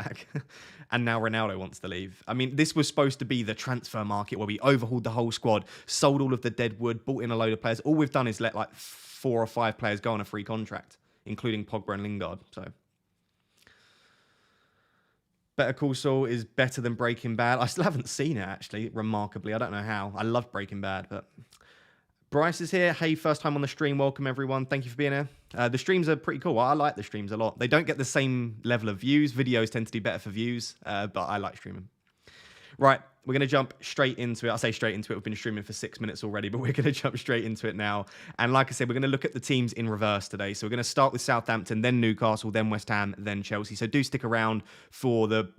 back. And now Ronaldo wants to leave. I mean, this was supposed to be the transfer market where we overhauled the whole squad, sold all of the dead wood, bought in a load of players. All we've done is let like 4 or 5 players go on a free contract, including Pogba and Lingard. So Better Call Saul is better than Breaking Bad. I still haven't seen it, actually, remarkably. I don't know how. I love Breaking Bad, but Bryce is here. Hey, first time on the stream. Welcome, everyone. Thank you for being here. The streams are pretty cool. I like the streams a lot. They don't get the same level of views. Videos tend to do better for views, but I like streaming. Right, we're going to jump straight into it. I say straight into it. We've been streaming for 6 minutes already, but we're going to jump straight into it now. And like I said, we're going to look at the teams in reverse today. So we're going to start with Southampton, then Newcastle, then West Ham, then Chelsea. So do stick around for the,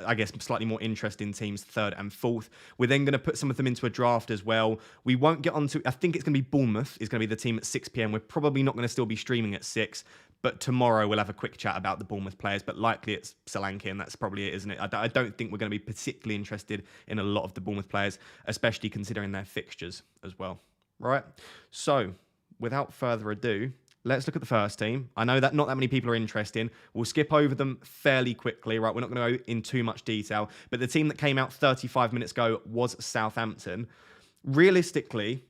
I guess, slightly more interesting teams, third and fourth. We're then going to put some of them into a draft as well. We won't get onto, I think it's going to be Bournemouth is going to be the team at 6 p.m. We're probably not going to still be streaming at 6. But tomorrow we'll have a quick chat about the Bournemouth players, but likely it's Solanke, and that's probably it, isn't it? I don't think we're going to be particularly interested in a lot of the Bournemouth players, especially considering their fixtures as well. Right? So, without further ado, let's look at the first team. I know that not that many people are interested in. We'll skip over them fairly quickly, right? We're not going to go in too much detail. But the team that came out 35 minutes ago was Southampton. Realistically,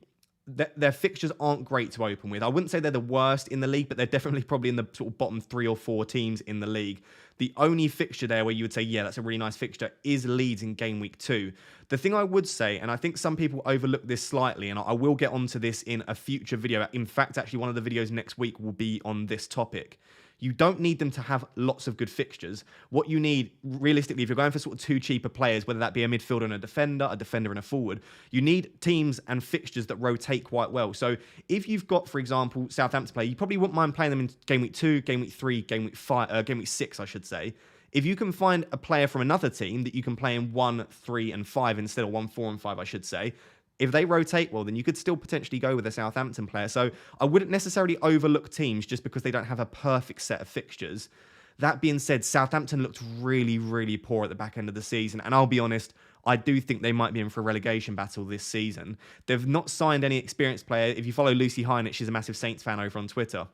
their fixtures aren't great to open with. I wouldn't say they're the worst in the league, but they're definitely probably in the sort of bottom 3 or 4 teams in the league. The only fixture there where you would say, yeah, that's a really nice fixture, is Leeds in game week 2. The thing I would say, and I think some people overlook this slightly, and I will get onto this in a future video. In fact, actually, one of the videos next week will be on this topic. You don't need them to have lots of good fixtures. What you need, realistically, if you're going for sort of 2 cheaper players, whether that be a midfielder and a defender and a forward, you need teams and fixtures that rotate quite well. So if you've got, for example, Southampton play, you probably wouldn't mind playing them in game week 2, game week 3, game week 6, I should say. If you can find a player from another team that you can play in 1, 3, and 5 instead of 1, 4, and 5, I should say, if they rotate well, then you could still potentially go with a Southampton player. So I wouldn't necessarily overlook teams just because they don't have a perfect set of fixtures. That being said, Southampton looked really, really poor at the back end of the season. And I'll be honest, I do think they might be in for a relegation battle this season. They've not signed any experienced player. If you follow Lucy Hynett, she's a massive Saints fan over on Twitter.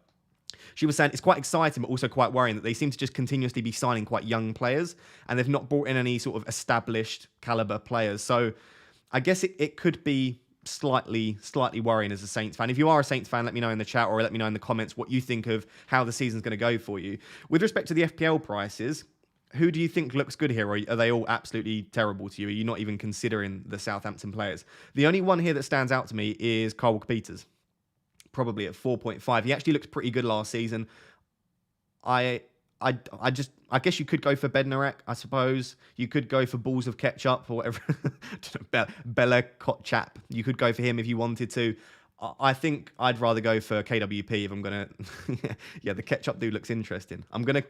She was saying it's quite exciting, but also quite worrying that they seem to just continuously be signing quite young players, and they've not brought in any sort of established caliber players. So I guess it could be slightly worrying as a Saints fan. If you are a Saints fan, let me know in the chat or let me know in the comments what you think of how the season's going to go for you. With respect to the FPL prices, who do you think looks good here, or are they all absolutely terrible to you? Are you not even considering the Southampton players? The only one here that stands out to me is Kyle Walker-Peters, probably at 4.5. He actually looked pretty good last season. I guess you could go for Bednarek, I suppose. You could go for balls of ketchup or whatever. Bella Kotchap. You could go for him if you wanted to. I think I'd rather go for KWP if I'm gonna. Yeah, the ketchup dude looks interesting. I'm gonna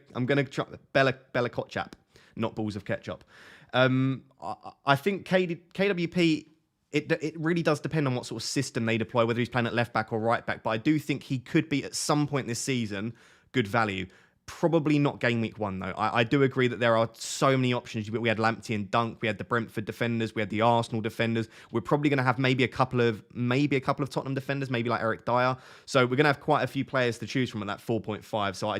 try Bella Kotchap, not balls of ketchup. I think KWP. It really does depend on what sort of system they deploy, whether he's playing at left back or right back. But I do think he could be at some point this season good value. Probably not game week 1 though. I do agree that there are so many options. We had Lamptey and Dunk, we had the Brentford defenders, we had the Arsenal defenders. We're probably going to have maybe a couple of Tottenham defenders, maybe like Eric Dyer. So we're going to have quite a few players to choose from at that 4.5. So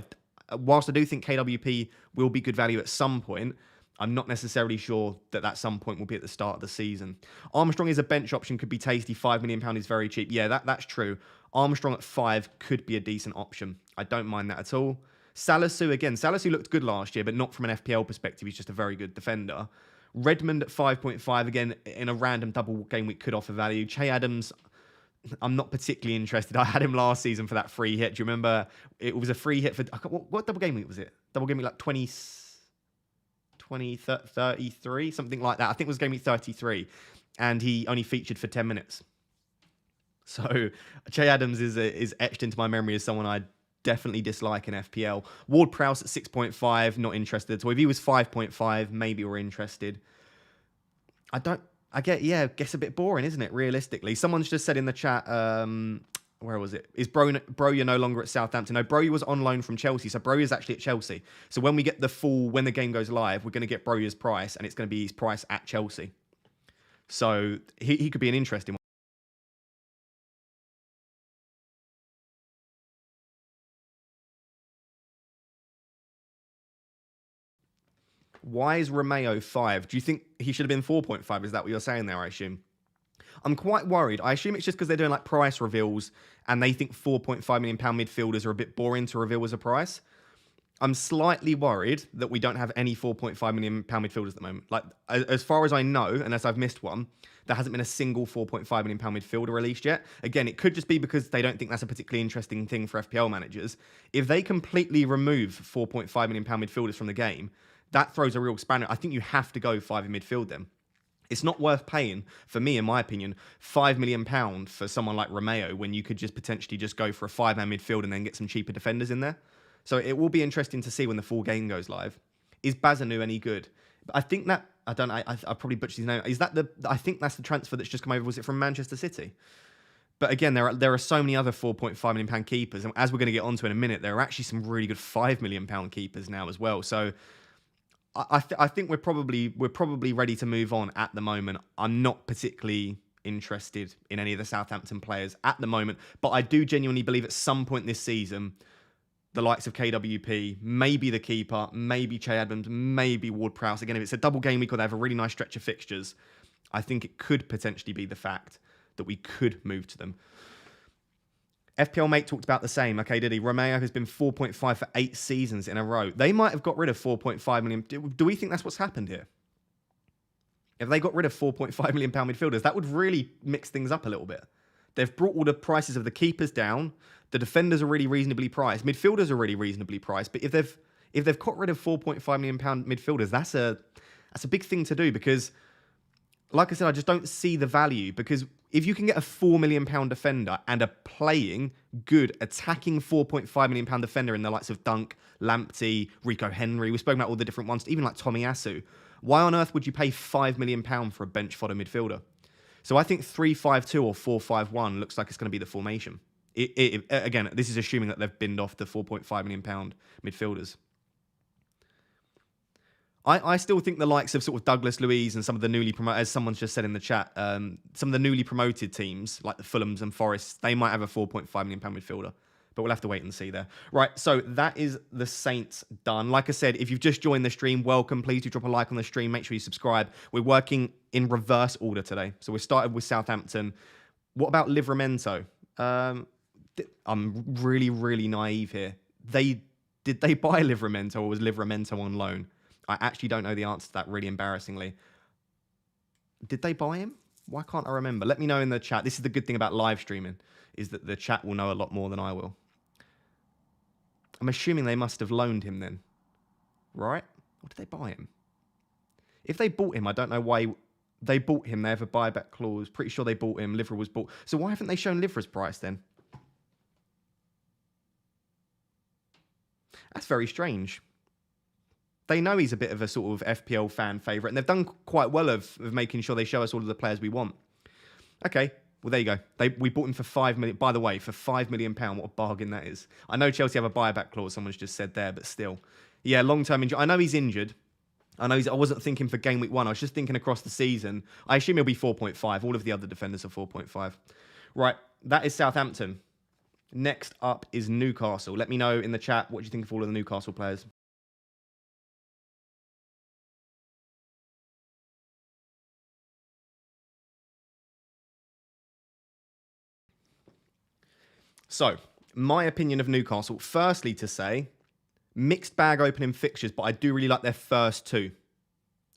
whilst I do think KWP will be good value at some point, I'm not necessarily sure that some point will be at the start of the season. Armstrong is a bench option, could be tasty. £5 million is very cheap. Yeah, that's true. Armstrong at 5 could be a decent option. I don't mind that at all. Salisu, again, Salisu looked good last year, but not from an FPL perspective. He's just a very good defender. Redmond at 5.5, again, in a random double game week could offer value. Che Adams, I'm not particularly interested. I had him last season for that free hit. Do you remember? It was a free hit for, what double game week was it? Double game week like 20, 33, something like that. I think it was game week 33. And he only featured for 10 minutes. So Che Adams is etched into my memory as someone I definitely dislike in FPL. Ward-Prowse at 6.5, not interested. So if he was 5.5, maybe we're interested. Guess a bit boring, isn't it, realistically? Someone's just said in the chat, where was it? Is Broja no longer at Southampton? No, Broja was on loan from Chelsea. So Broja's actually at Chelsea. So when we get when the game goes live, we're going to get Broja's price, and it's going to be his price at Chelsea. So he could be an interesting one. Why is Romeo 5? Do you think he should have been 4.5? Is that what you're saying there, I assume? I'm quite worried. I assume it's just because they're doing like price reveals and they think £4.5 million midfielders are a bit boring to reveal as a price. I'm slightly worried that we don't have any £4.5 million midfielders at the moment. Like, as far as I know, unless I've missed one, there hasn't been a single £4.5 million midfielder released yet. Again, it could just be because they don't think that's a particularly interesting thing for FPL managers. If they completely remove £4.5 million midfielders from the game, that throws a real spanner. I think you have to go 5 in midfield then. It's not worth paying, for me, in my opinion, £5 million for someone like Romeo when you could just potentially just go for a 5-man midfield and then get some cheaper defenders in there. So it will be interesting to see when the full game goes live. Is Bazanu any good? But I think that, I probably butchered his name. Is that I think that's the transfer that's just come over. Was it from Manchester City? But again, there are so many other £4.5 million keepers. And as we're going to get onto in a minute, there are actually some really good £5 million keepers now as well. So I think we're probably ready to move on at the moment. I'm not particularly interested in any of the Southampton players at the moment, but I do genuinely believe at some point this season, the likes of KWP, maybe the keeper, maybe Che Adams, maybe Ward-Prowse. Again, if it's a double game week or they have a really nice stretch of fixtures, I think it could potentially be the fact that we could move to them. FPL Mate talked about the same. Okay, did he? Romeo has been 4.5 for 8 seasons in a row. They might have got rid of 4.5 million. Do we think that's what's happened here? If they got rid of 4.5 million pound midfielders, that would really mix things up a little bit. They've brought all the prices of the keepers down. The defenders are really reasonably priced. Midfielders are really reasonably priced. But if they've got rid of 4.5 million pound midfielders, that's a big thing to do because, like I said, I just don't see the value because if you can get a £4 million defender and a playing, good, attacking £4.5 million defender in the likes of Dunk, Lamptey, Rico Henry, we've spoken about all the different ones, even like Tomiyasu, why on earth would you pay £5 million for a bench fodder midfielder? So I think 3-5-2 or 4-5-1 looks like it's going to be the formation. Again, this is assuming that they've binned off the £4.5 million midfielders. I still think the likes of sort of Douglas Luiz and some of the newly promoted, as someone's just said in the chat, some of the newly promoted teams like the Fulhams and Forests, they might have a £4.5 million midfielder, but we'll have to wait and see there. Right, so that is the Saints done. Like I said, if you've just joined the stream, welcome. Please do drop a like on the stream. Make sure you subscribe. We're working in reverse order today. So we started with Southampton. What about Livramento? I'm really, really naive here. Did they buy Livramento or was Livramento on loan? I actually don't know the answer to that, really embarrassingly. Did they buy him? Why can't I remember? Let me know in the chat. This is the good thing about live streaming, is that the chat will know a lot more than I will. I'm assuming they must have loaned him then. Right? Or did they buy him? If they bought him, I don't know why they bought him. They have a buyback clause. Pretty sure they bought him. Livra was bought. So why haven't they shown Livra's price then? That's very strange. They know he's a bit of a sort of FPL fan favourite, and they've done quite well of making sure they show us all of the players we want. Okay, well, there you go. We bought him for £5 million. By the way, for £5 million, what a bargain that is. I know Chelsea have a buyback clause, someone's just said there, but still. Yeah, long-term injury. I know he's injured. I wasn't thinking for game week 1. I was just thinking across the season. I assume he'll be 4.5. All of the other defenders are 4.5. Right, that is Southampton. Next up is Newcastle. Let me know in the chat what you think of all of the Newcastle players. So, my opinion of Newcastle, firstly to say, mixed bag opening fixtures, but I do really like their first two.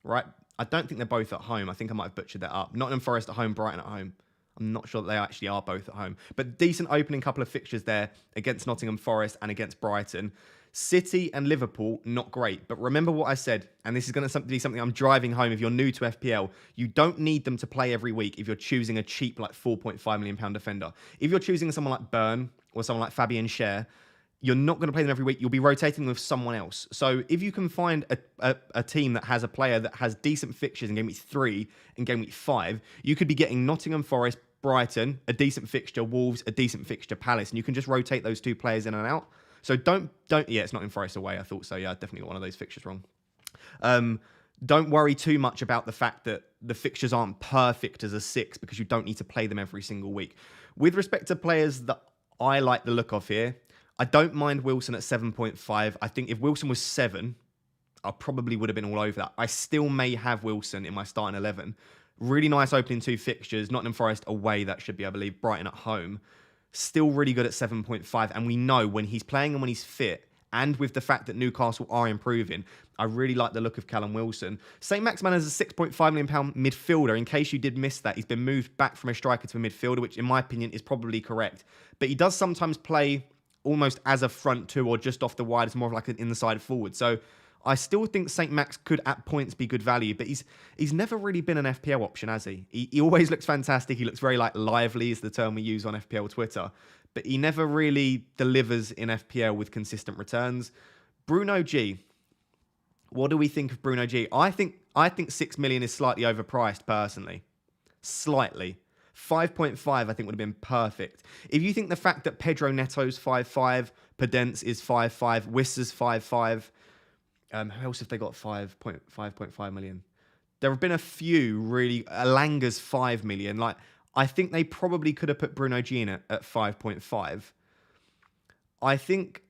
Right? I don't think they're both at home. I think I might have butchered that up. Nottingham Forest at home, Brighton at home. I'm not sure that they actually are both at home. But decent opening couple of fixtures there against Nottingham Forest and against Brighton. City and Liverpool, not great. But remember what I said, and this is going to be something I'm driving home if you're new to FPL. You don't need them to play every week if you're choosing a cheap, like £4.5 million defender. If you're choosing someone like Burn or someone like Fabian Schär, you're not going to play them every week. You'll be rotating with someone else. So if you can find a team that has a player that has decent fixtures in game week 3 and game week 5, you could be getting Nottingham Forest, Brighton, a decent fixture, Wolves, a decent fixture, Palace, and you can just rotate those two players in and out. So don't. Yeah, it's not in Forest away. I thought so. Yeah, I definitely got one of those fixtures wrong. Don't worry too much about the fact that the fixtures aren't perfect as a 6 because you don't need to play them every single week. With respect to players that I like the look of here, I don't mind Wilson at 7.5. I think if Wilson was 7, I probably would have been all over that. I still may have Wilson in my starting 11. Really nice opening 2 fixtures. Nottingham Forest away, that should be, I believe. Brighton at home. Still really good at 7.5. And we know when he's playing and when he's fit, and with the fact that Newcastle are improving, I really like the look of Callum Wilson. St. Maximin is a £6.5 million midfielder. In case you did miss that, he's been moved back from a striker to a midfielder, which in my opinion is probably correct. But he does sometimes play almost as a front 2 or just off the wide. It's more of like an inside forward. So I still think St. Max could at points be good value, but he's never really been an FPL option, has he? He always looks fantastic. He looks very like lively is the term we use on FPL Twitter, but he never really delivers in FPL with consistent returns. Bruno G. What do we think of Bruno G? I think 6 million is slightly overpriced personally. Slightly. 5.5 I think would have been perfect. If you think the fact that Pedro Neto's 5.5, Pedence is 5.5, Wissa's 5.5, who else have they got 5.5 million? There have been a few really. Alanga's 5 million. Like, I think they probably could have put Bruno G in at 5.5. I think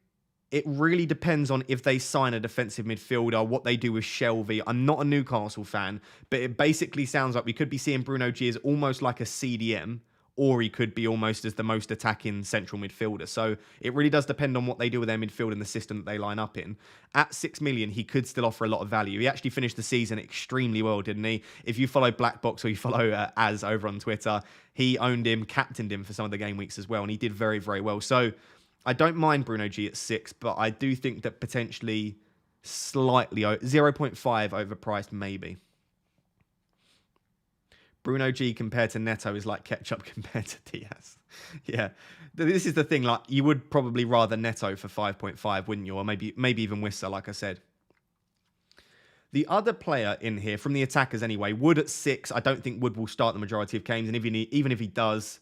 it really depends on if they sign a defensive midfielder, what they do with Shelvey. I'm not a Newcastle fan, but it basically sounds like we could be seeing Bruno G as almost like a CDM, or he could be almost as the most attacking central midfielder. So it really does depend on what they do with their midfield and the system that they line up in. At 6 million, he could still offer a lot of value. He actually finished the season extremely well, didn't he? If you follow Black Box or you follow Az over on Twitter, he owned him, captained him for some of the game weeks as well, and he did very, very well. So I don't mind Bruno G at 6, but I do think that potentially slightly 0.5 overpriced maybe. Bruno G compared to Neto is like ketchup compared to Diaz. Yeah, this is the thing. Like, you would probably rather Neto for 5.5, wouldn't you? Or maybe even Wissa, like I said. The other player in here, from the attackers anyway, Wood at 6. I don't think Wood will start the majority of games. And even if he does,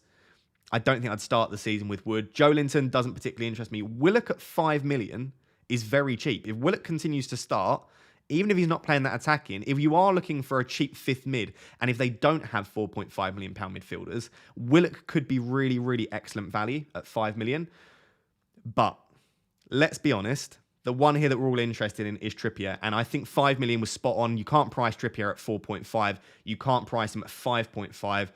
I don't think I'd start the season with Wood. Joelinton doesn't particularly interest me. Willock at 5 million is very cheap. If Willock continues to start, even if he's not playing that attacking, if you are looking for a cheap 5th mid, and if they don't have £4.5 million midfielders, Willock could be really, really excellent value at 5 million. But let's be honest, the one here that we're all interested in is Trippier, and I think 5 million was spot on. You can't price Trippier at 4.5. You can't price him at 5.5.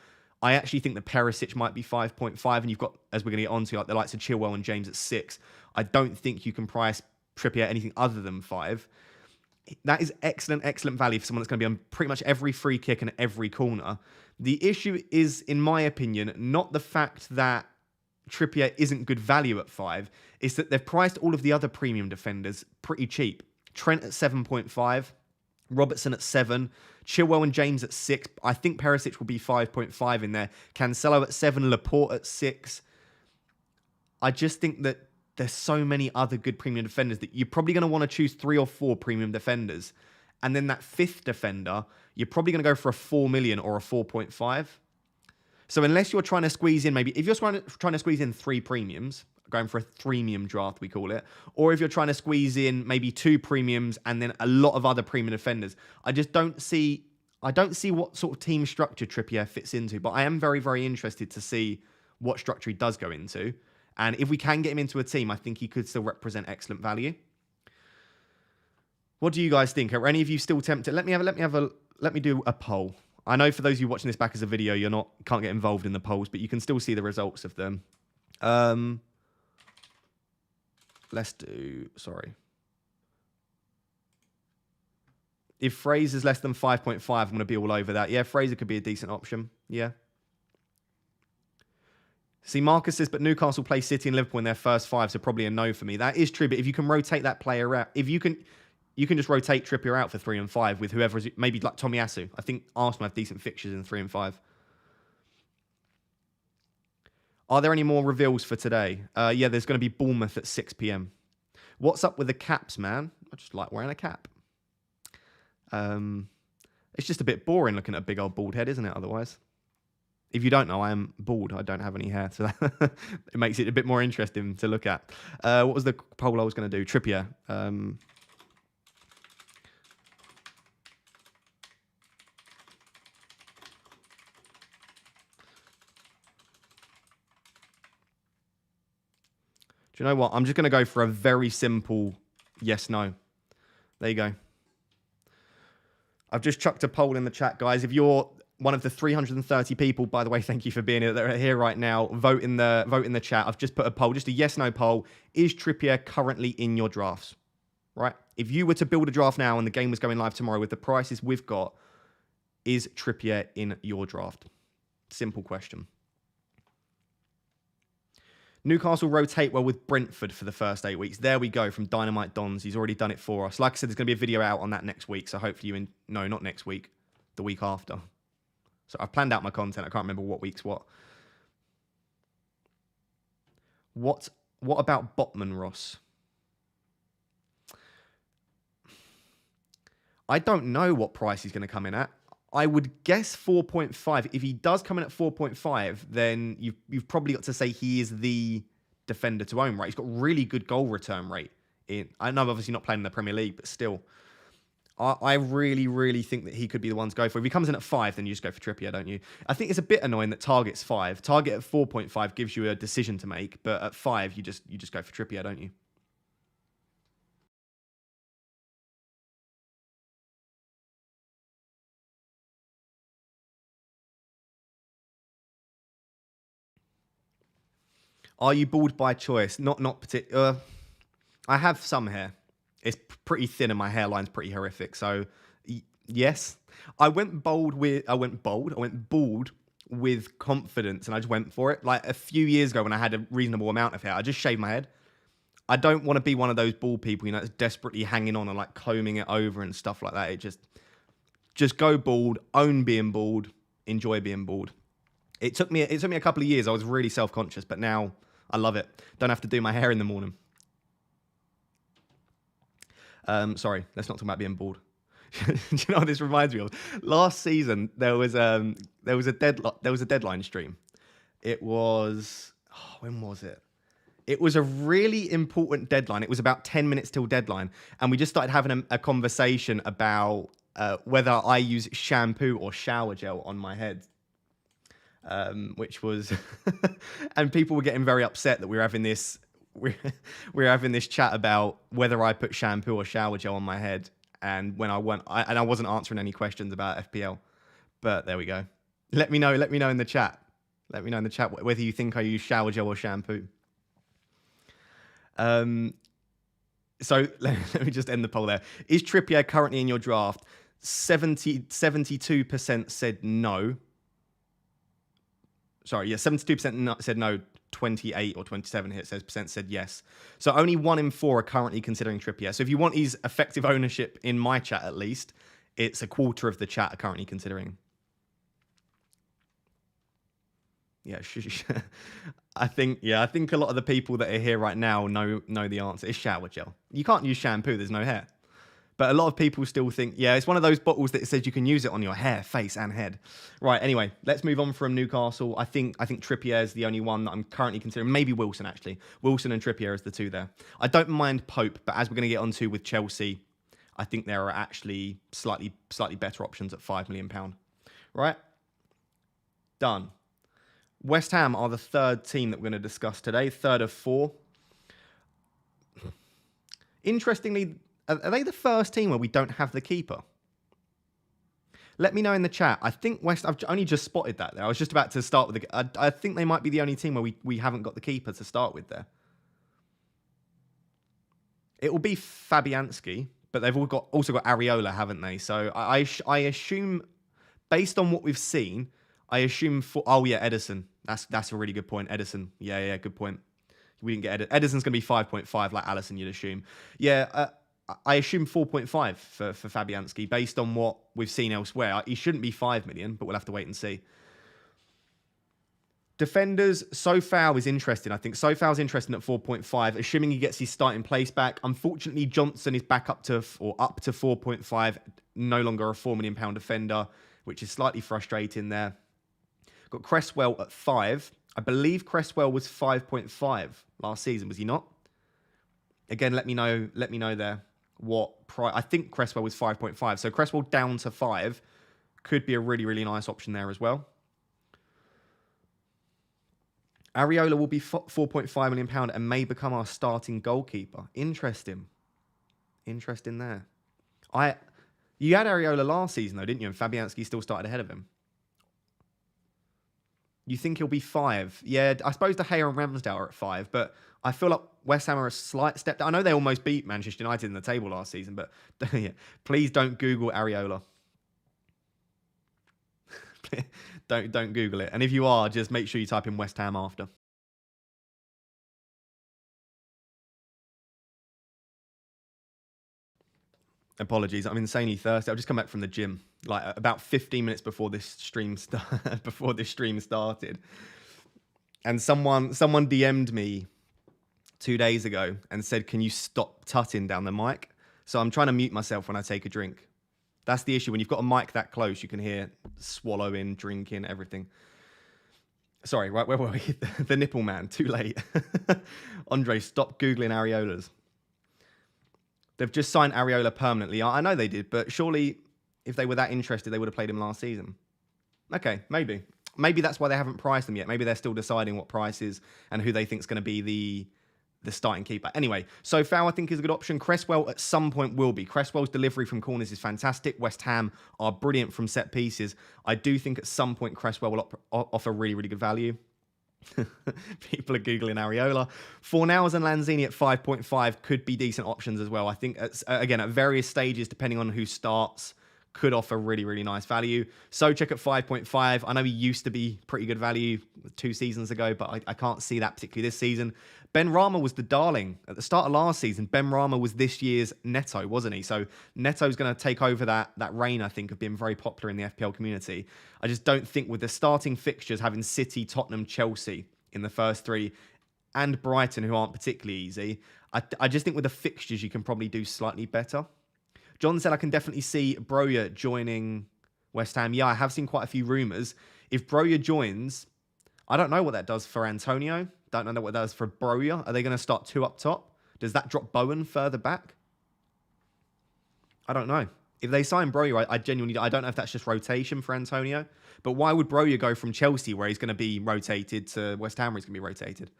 I actually think that Perisic might be 5.5, and you've got, as we're going to get onto, like the likes of Chilwell and James at 6. I don't think you can price Trippier at anything other than 5. That is excellent, excellent value for someone that's going to be on pretty much every free kick and every corner. The issue is, in my opinion, not the fact that Trippier isn't good value at 5. It's that they've priced all of the other premium defenders pretty cheap. Trent at 7.5, Robertson at 7, Chilwell and James at 6. I think Perisic will be 5.5 in there. Cancelo at 7, Laporte at 6. I just think that there's so many other good premium defenders that you're probably going to want to choose 3 or 4 premium defenders. And then that 5th defender, you're probably going to go for a 4 million or a 4.5. So unless you're trying to squeeze in, maybe if you're trying to squeeze in 3 premiums, going for a 3-mium draft, we call it, or if you're trying to squeeze in maybe 2 premiums and then a lot of other premium defenders, I don't see what sort of team structure Trippier fits into, but I am very, very interested to see what structure he does go into. And if we can get him into a team, I think he could still represent excellent value. What do you guys think? Are any of you still tempted? Let me do a poll. I know for those of you watching this back as a video, can't get involved in the polls, but you can still see the results of them. Let's do, sorry. If Fraser's less than 5.5, I'm going to be all over that. Yeah, Fraser could be a decent option. Yeah. See, Marcus says, but Newcastle play City and Liverpool in their first 5, so probably a no for me. That is true, but if you can rotate that player out, if you can just rotate Trippier out for 3 and 5 with whoever is, maybe like Tomiyasu. I think Arsenal have decent fixtures in 3 and 5. Are there any more reveals for today? Yeah, there's going to be Bournemouth at 6 p.m. What's up with the caps, man? I just like wearing a cap. It's just a bit boring looking at a big old bald head, isn't it, otherwise? If you don't know, I am bald. I don't have any hair, so it makes it a bit more interesting to look at. What was the poll I was going to do? Trippier. Do you know what? I'm just going to go for a very simple yes, no. There you go. I've just chucked a poll in the chat, guys. If you're one of the 330 people, by the way, thank you for being here, that are here right now. Vote in the chat. I've just put a poll, just a yes/no poll. Is Trippier currently in your drafts? Right? If you were to build a draft now and the game was going live tomorrow with the prices we've got, is Trippier in your draft? Simple question. Newcastle rotate well with Brentford for the first 8 weeks. There we go, from Dynamite Dons. He's already done it for us. Like I said, there's going to be a video out on that next week. So hopefully no, not next week, the week after. So I've planned out my content. I can't remember what week's what. What about Botman, Ross? I don't know what price he's going to come in at. I would guess 4.5. If he does come in at 4.5, then you've probably got to say he is the defender to own, right? He's got really good goal return rate. I know obviously not playing in the Premier League, but still. I really, really think that he could be the one to go for. If he comes in at 5, then you just go for Trippier, don't you? I think it's a bit annoying that Target's 5. Target at 4.5 gives you a decision to make, but at 5, you just go for Trippier, don't you? Are you bald by choice? Not particular. I have some hair. It's pretty thin and my hairline's pretty horrific. So, yes. I went bald with confidence and I just went for it. Like a few years ago when I had a reasonable amount of hair, I just shaved my head. I don't want to be one of those bald people, that's desperately hanging on and like combing it over and stuff like that. It just go bald, own being bald, enjoy being bald. It took me a couple of years. I was really self-conscious, but now I love it. Don't have to do my hair in the morning. Sorry, let's not talk about being bald. Do you know what this reminds me of? Last season there was a deadline stream. It was when was it? It was a really important deadline. It was about 10 minutes till deadline, and we just started having a conversation about whether I use shampoo or shower gel on my head. Which was, and people were getting very upset that we were having this chat about whether I put shampoo or shower gel on my head, and when I wasn't answering any questions about FPL, but there we go. Let me know in the chat. Let me know in the chat whether you think I use shower gel or shampoo. So let me just end the poll there. Is Trippier currently in your draft? 72% said no. Sorry, yeah, 72% said no, 28 or 27 here it says percent said yes. So only 1 in 4 are currently considering Trippier. So if you want his effective ownership in my chat at least, it's a quarter of the chat are currently considering. Yeah, I think a lot of the people that are here right now know the answer. It's shower gel. You can't use shampoo, there's no hair. But a lot of people still think, yeah, it's one of those bottles that says you can use it on your hair, face, and head. Right, anyway, let's move on from Newcastle. I think Trippier is the only one that I'm currently considering. Maybe Wilson, actually. Wilson and Trippier is the two there. I don't mind Pope, but as we're going to get onto with Chelsea, I think there are actually slightly better options at £5 million. Right? Done. West Ham are the third team that we're going to discuss today. Third of 4. Interestingly, are they the first team where we don't have the keeper? Let me know in the chat. I think I've only just spotted that there. I was just about to start with I think they might be the only team where we haven't got the keeper to start with there. It will be Fabianski, but they've also got Areola, haven't they? So I assume, based on what we've seen, I assume Ederson. That's a really good point. Ederson. Yeah, good point. We didn't get Ederson's going to be 5.5 like Alisson, you'd assume. Yeah, I assume 4.5 for Fabianski based on what we've seen elsewhere. He shouldn't be 5 million, but we'll have to wait and see. Defenders, Sofau is interesting. I think Sofau's interesting at 4.5, assuming he gets his starting place back. Unfortunately, Johnson is back up to 4.5, no longer a £4 million defender, which is slightly frustrating there. Got Cresswell at 5. I believe Cresswell was 5.5 last season, was he not? Again, let me know there what price. I think Cresswell was 5.5. So Cresswell down to 5 could be a really, really nice option there as well. Areola will be £4.5 million and may become our starting goalkeeper. Interesting there. You had Areola last season, though, didn't you? And Fabianski still started ahead of him. You think he'll be 5? Yeah, I suppose De Gea and Ramsdale are at 5, but I feel like West Ham are a slight step down. I know they almost beat Manchester United in the table last season, but yeah, please don't Google Areola. don't Google it. And if you are, just make sure you type in West Ham after. Apologies, I'm insanely thirsty. I've just come back from the gym, like about 15 minutes before this stream started. And someone DM'd me 2 days ago and said, "Can you stop tutting down the mic?" So I'm trying to mute myself when I take a drink. That's the issue. When you've got a mic that close, you can hear swallowing, drinking, everything. Sorry, right, where were we? The nipple man, too late. Andre, stop Googling Areolas. They've just signed Areola permanently. I know they did, but surely if they were that interested, they would have played him last season. Okay, maybe. Maybe that's why they haven't priced them yet. Maybe they're still deciding what price is and who they think is going to be the starting keeper. Anyway, so Fowl I think is a good option. Cresswell at some point will be. Cresswell's delivery from corners is fantastic. West Ham are brilliant from set pieces. I do think at some point Cresswell will offer really, really good value. People are Googling Areola. Fornals and Lanzini at 5.5 could be decent options as well. I think, again, at various stages, depending on who starts, could offer really, really nice value. Souček at 5.5. I know he used to be pretty good value 2 seasons ago, but I can't see that particularly this season. Ben Rama was the darling. At the start of last season, Ben Rama was this year's Neto, wasn't he? So Neto's going to take over that reign, I think, of being very popular in the FPL community. I just don't think with the starting fixtures, having City, Tottenham, Chelsea in the first 3, and Brighton, who aren't particularly easy, I just think with the fixtures, you can probably do slightly better. John said, I can definitely see Broja joining West Ham. Yeah, I have seen quite a few rumours. If Broja joins, I don't know what that does for Antonio. Don't know what that does for Broja. Are they going to start 2 up top? Does that drop Bowen further back? I don't know. If they sign Broja, I genuinely, I don't know if that's just rotation for Antonio. But why would Broja go from Chelsea, where he's going to be rotated, to West Ham, where he's going to be rotated?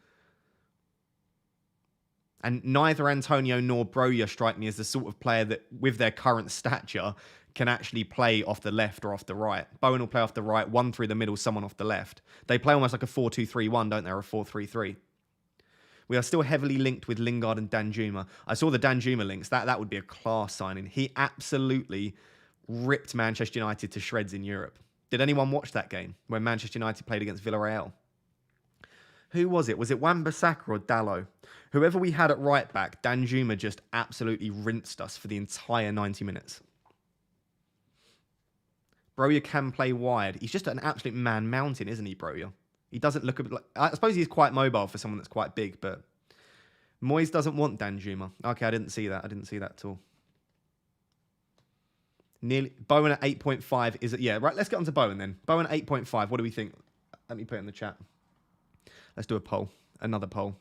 And neither Antonio nor Broja strike me as the sort of player that, with their current stature, can actually play off the left or off the right. Bowen will play off the right, one through the middle, someone off the left. They play almost like a 4-2-3-1, don't they, or a 4-3-3. We are still heavily linked with Lingard and Danjuma. I saw the Danjuma links. That would be a class signing. He absolutely ripped Manchester United to shreds in Europe. Did anyone watch that game when Manchester United played against Villarreal? Who was it? Was it Wan-Bissaka or Dalot? Whoever we had at right back, Danjuma just absolutely rinsed us for the entire 90 minutes. Broja can play wide. He's just an absolute man mountain, isn't he, Broja? He doesn't look a bit like... I suppose he's quite mobile for someone that's quite big, but... Moyes doesn't want Danjuma. Okay, I didn't see that. I didn't see that at all. Nearly... Bowen at 8.5 is... Yeah, right, let's get on to Bowen then. Bowen at 8.5, what do we think? Let me put it in the chat. Let's do a poll. Another poll.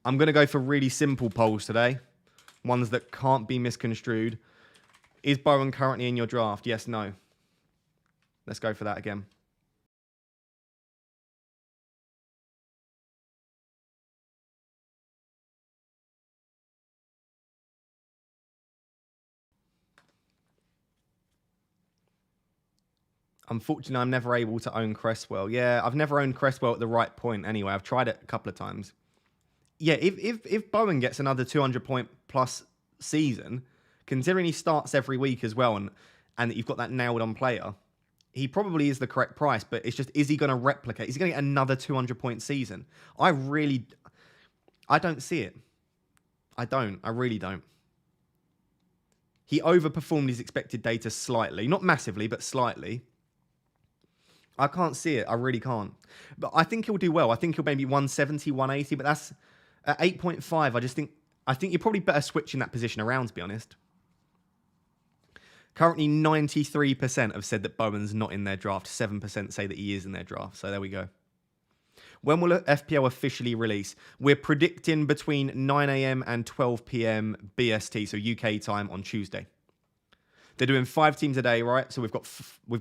I'm going to go for really simple polls today. Ones that can't be misconstrued. Is Bowen currently in your draft? Yes, no. Let's go for that again. Unfortunately, I'm never able to own Cresswell. Yeah, I've never owned Cresswell at the right point anyway. I've tried it a couple of times. Yeah, if Bowen gets another 200-point plus season, considering he starts every week as well, and that you've got that nailed-on player, he probably is the correct price, but it's just, is he going to replicate? Is he going to get another 200-point season? I don't see it. I really don't. He overperformed his expected data slightly. Not massively, but slightly. I can't see it. I really can't. But I think he'll do well. I think he'll maybe 170, 180, but that's at 8.5. I think you're probably better switching that position around, to be honest. Currently, 93% have said that Bowen's not in their draft. 7% say that he is in their draft. So there we go. When will FPL officially release? We're predicting between 9 a.m. and 12 p.m. BST, so UK time on Tuesday. They're doing 5 teams a day, right? So we've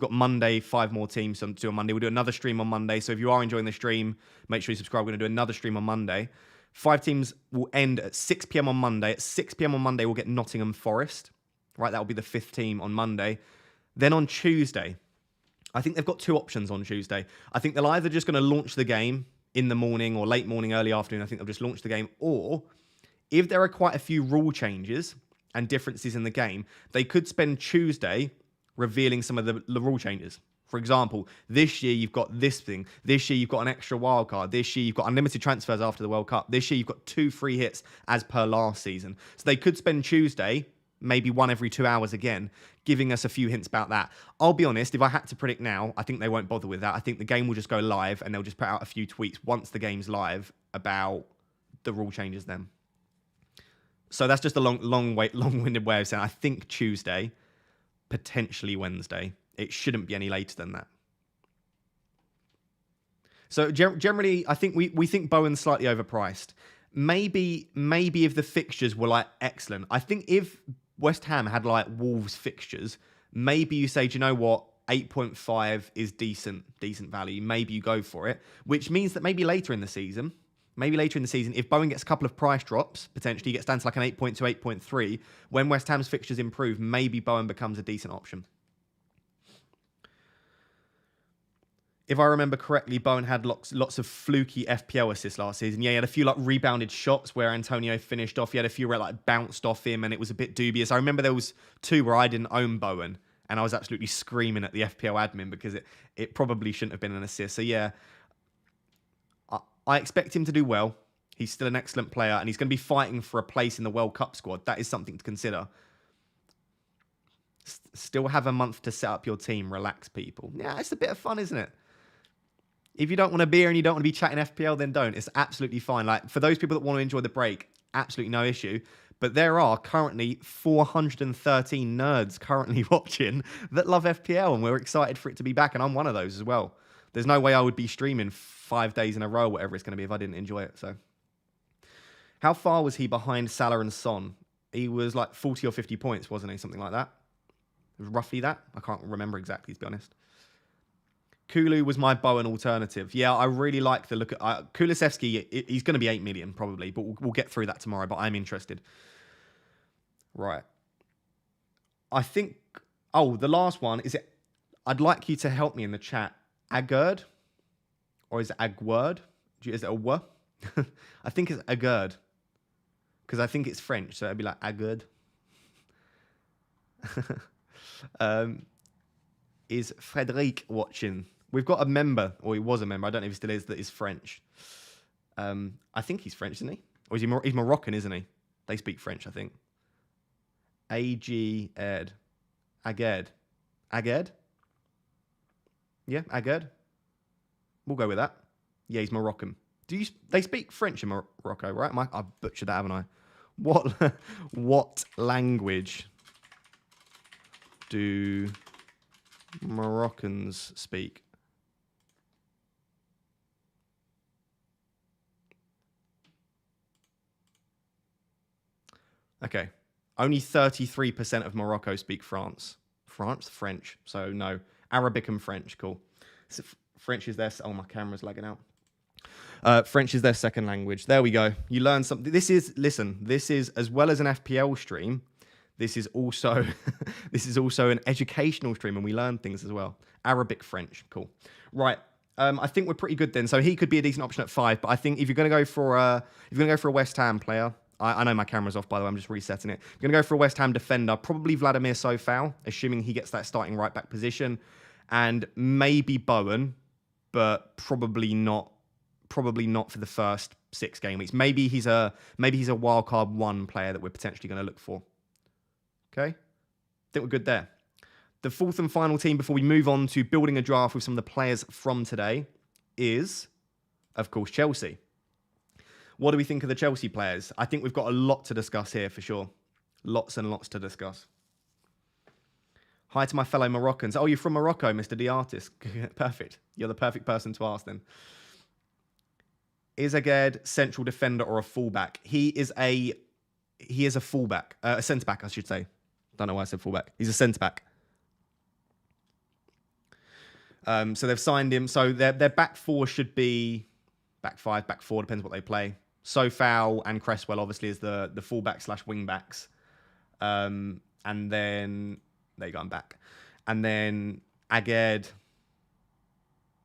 got Monday, 5 more teams to do on Monday. We'll do another stream on Monday. So if you are enjoying the stream, make sure you subscribe. We're going to do another stream on Monday. 5 teams will end at 6 p.m. on Monday. At 6 p.m. on Monday, we'll get Nottingham Forest. Right, that will be the 5th team on Monday. Then on Tuesday, I think they've got 2 options on Tuesday. I think they're either just going to launch the game in the morning or late morning, early afternoon. I think they'll just launch the game. Or if there are quite a few rule changes and differences in the game, they could spend Tuesday revealing some of the rule changes. For example, this year you've got this thing. This year you've got an extra wild card. This year you've got unlimited transfers after the World Cup. This year you've got 2 free hits as per last season. So they could spend Tuesday, maybe 1 every 2 hours again, giving us a few hints about that. I'll be honest, if I had to predict now, I think they won't bother with that. I think the game will just go live and they'll just put out a few tweets once the game's live about the rule changes then. So that's just a long-winded way of saying I think Tuesday, potentially Wednesday. It shouldn't be any later than that. So generally, I think we think Bowen's slightly overpriced. Maybe if the fixtures were like excellent. I think if West Ham had like Wolves fixtures, maybe you say, do you know what? 8.5 is decent value. Maybe you go for it, which means that maybe later in the season, if Bowen gets a couple of price drops, potentially gets down to like an 8.2, 8.3, when West Ham's fixtures improve, maybe Bowen becomes a decent option. If I remember correctly, Bowen had lots of fluky FPL assists last season. Yeah, he had a few like rebounded shots where Antonio finished off. He had a few where it like bounced off him and it was a bit dubious. I remember there was 2 where I didn't own Bowen and I was absolutely screaming at the FPL admin because it probably shouldn't have been an assist. So yeah, I expect him to do well. He's still an excellent player and he's going to be fighting for a place in the World Cup squad. That is something to consider. Still have a month to set up your team. Relax, people. Yeah, it's a bit of fun, isn't it? If you don't want a beer and you don't want to be chatting FPL, then don't. It's absolutely fine. Like, for those people that want to enjoy the break, absolutely no issue. But there are currently 413 nerds currently watching that love FPL, and we're excited for it to be back, and I'm one of those as well. There's no way I would be streaming 5 days in a row, whatever it's going to be, if I didn't enjoy it. So, how far was he behind Salah and Son? He was like 40 or 50 points, wasn't he? Something like that. It was roughly that. I can't remember exactly, to be honest. Kulu was my Bowen alternative. Yeah, I really like the look at Kulusevski. He's going to be 8 million probably, but we'll get through that tomorrow. But I'm interested. Right. I think. Oh, the last one is it. I'd like you to help me in the chat. Agurd, or is it Agword? Is it a w? I think it's Agurd because I think it's French, so it'd be like Agurd. Is Frederic watching? We've got a member, or he was a member, I don't know if he still is, that is French. I think he's French, isn't he? Or is he he's Moroccan, isn't he? They speak French, I think. Aged. Aged? Yeah, Aged. We'll go with that. Yeah, he's Moroccan. They speak French in Morocco, right? I've butchered that, haven't I? What language do Moroccans speak? Okay. Only 33% of Morocco speak French. So no. Arabic and French, cool. So French is their... Oh, my camera's lagging out. French is their second language. There we go. You learn something. This is, as well as an FPL stream, this is also an educational stream, and we learn things as well. Arabic, French, cool. Right. I think we're pretty good then. So he could be a decent option at 5, but I think if you're going to go for a West Ham player, I know my camera's off, by the way. I'm just resetting it. If you're going to go for a West Ham defender, probably Vladimir Sofau, assuming he gets that starting right back position, and maybe Bowen, but probably not for the first 6 game weeks. Maybe he's a wildcard 1 player that we're potentially going to look for. Okay, I think we're good there. The 4th and final team before we move on to building a draft with some of the players from today is, of course, Chelsea. What do we think of the Chelsea players? I think we've got a lot to discuss here for sure. Lots and lots to discuss. Hi to my fellow Moroccans. Oh, you're from Morocco, Mr. The Artist. Perfect. You're the perfect person to ask then. Is Aged central defender or a fullback? He is a fullback, a centre back, I should say. Don't know why I said fullback. He's a centre-back. So they've signed him. So their back four should be back five, back four, depends what they play. Southampton and Cresswell, obviously, is the fullback / wing backs. And then, there you go, I'm back. And then Aged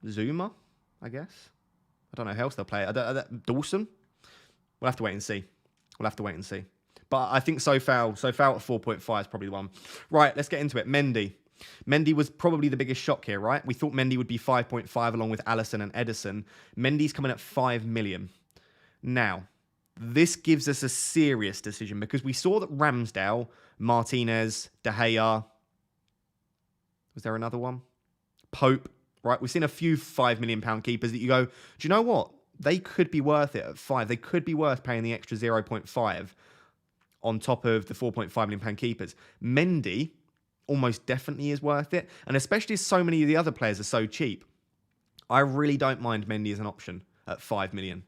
Zuma, I guess. I don't know who else they'll play. Dawson? We'll have to wait and see. But I think Southampton at 4.5 is probably the one. Right, let's get into it. Mendy. Mendy was probably the biggest shock here, right? We thought Mendy would be 5.5 along with Alisson and Ederson. Mendy's coming at 5 million. Now, this gives us a serious decision because we saw that Ramsdale, Martinez, De Gea, was there another one? Pope, right? We've seen a few £5 million keepers that you go, do you know what? They could be worth it at 5. They could be worth paying the extra 0.5 on top of the 4.5 million pound keepers. Mendy almost definitely is worth it. And especially as so many of the other players are so cheap, I really don't mind Mendy as an option at 5 million.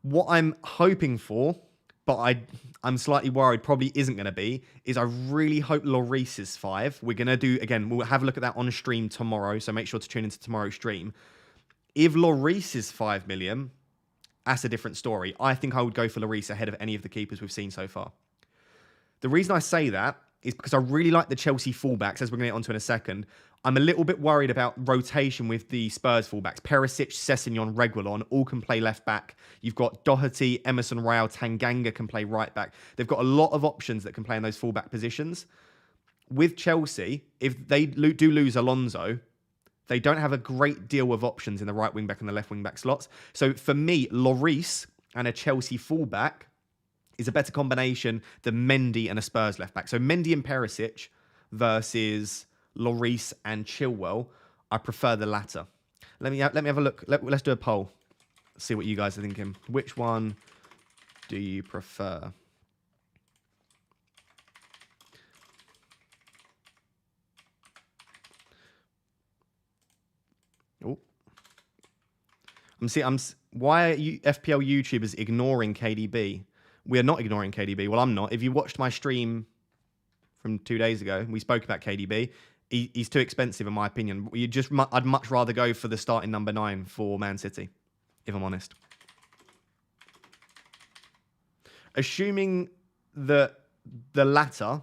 What I'm hoping for, but I'm slightly worried probably isn't going to be, is I really hope Lloris is 5. We're going to do, again, we'll have a look at that on stream tomorrow, so make sure to tune into tomorrow's stream. If Lloris is 5 million, that's a different story. I think I would go for Lloris ahead of any of the keepers we've seen so far. The reason I say that is because I really like the Chelsea fullbacks, as we're going to get onto in a second. I'm a little bit worried about rotation with the Spurs fullbacks. Perisic, Sessegnon, Reguilon all can play left back. You've got Doherty, Emerson Royal, Tanganga can play right back. They've got a lot of options that can play in those fullback positions. With Chelsea, if they do lose Alonso, they don't have a great deal of options in the right wing back and the left wing back slots. So for me, Lloris and a Chelsea fullback is a better combination than Mendy and a Spurs left back. So Mendy and Perisic versus Lloris and Chilwell, I prefer the latter. Let me have a look. Let's do a poll. See what you guys are thinking. Which one do you prefer? Oh, why are you FPL YouTubers ignoring KDB? We are not ignoring KDB. Well, I'm not. If you watched my stream from 2 days ago, we spoke about KDB. He's too expensive, in my opinion. I'd much rather go for the starting number 9 for Man City, if I'm honest. Assuming that the latter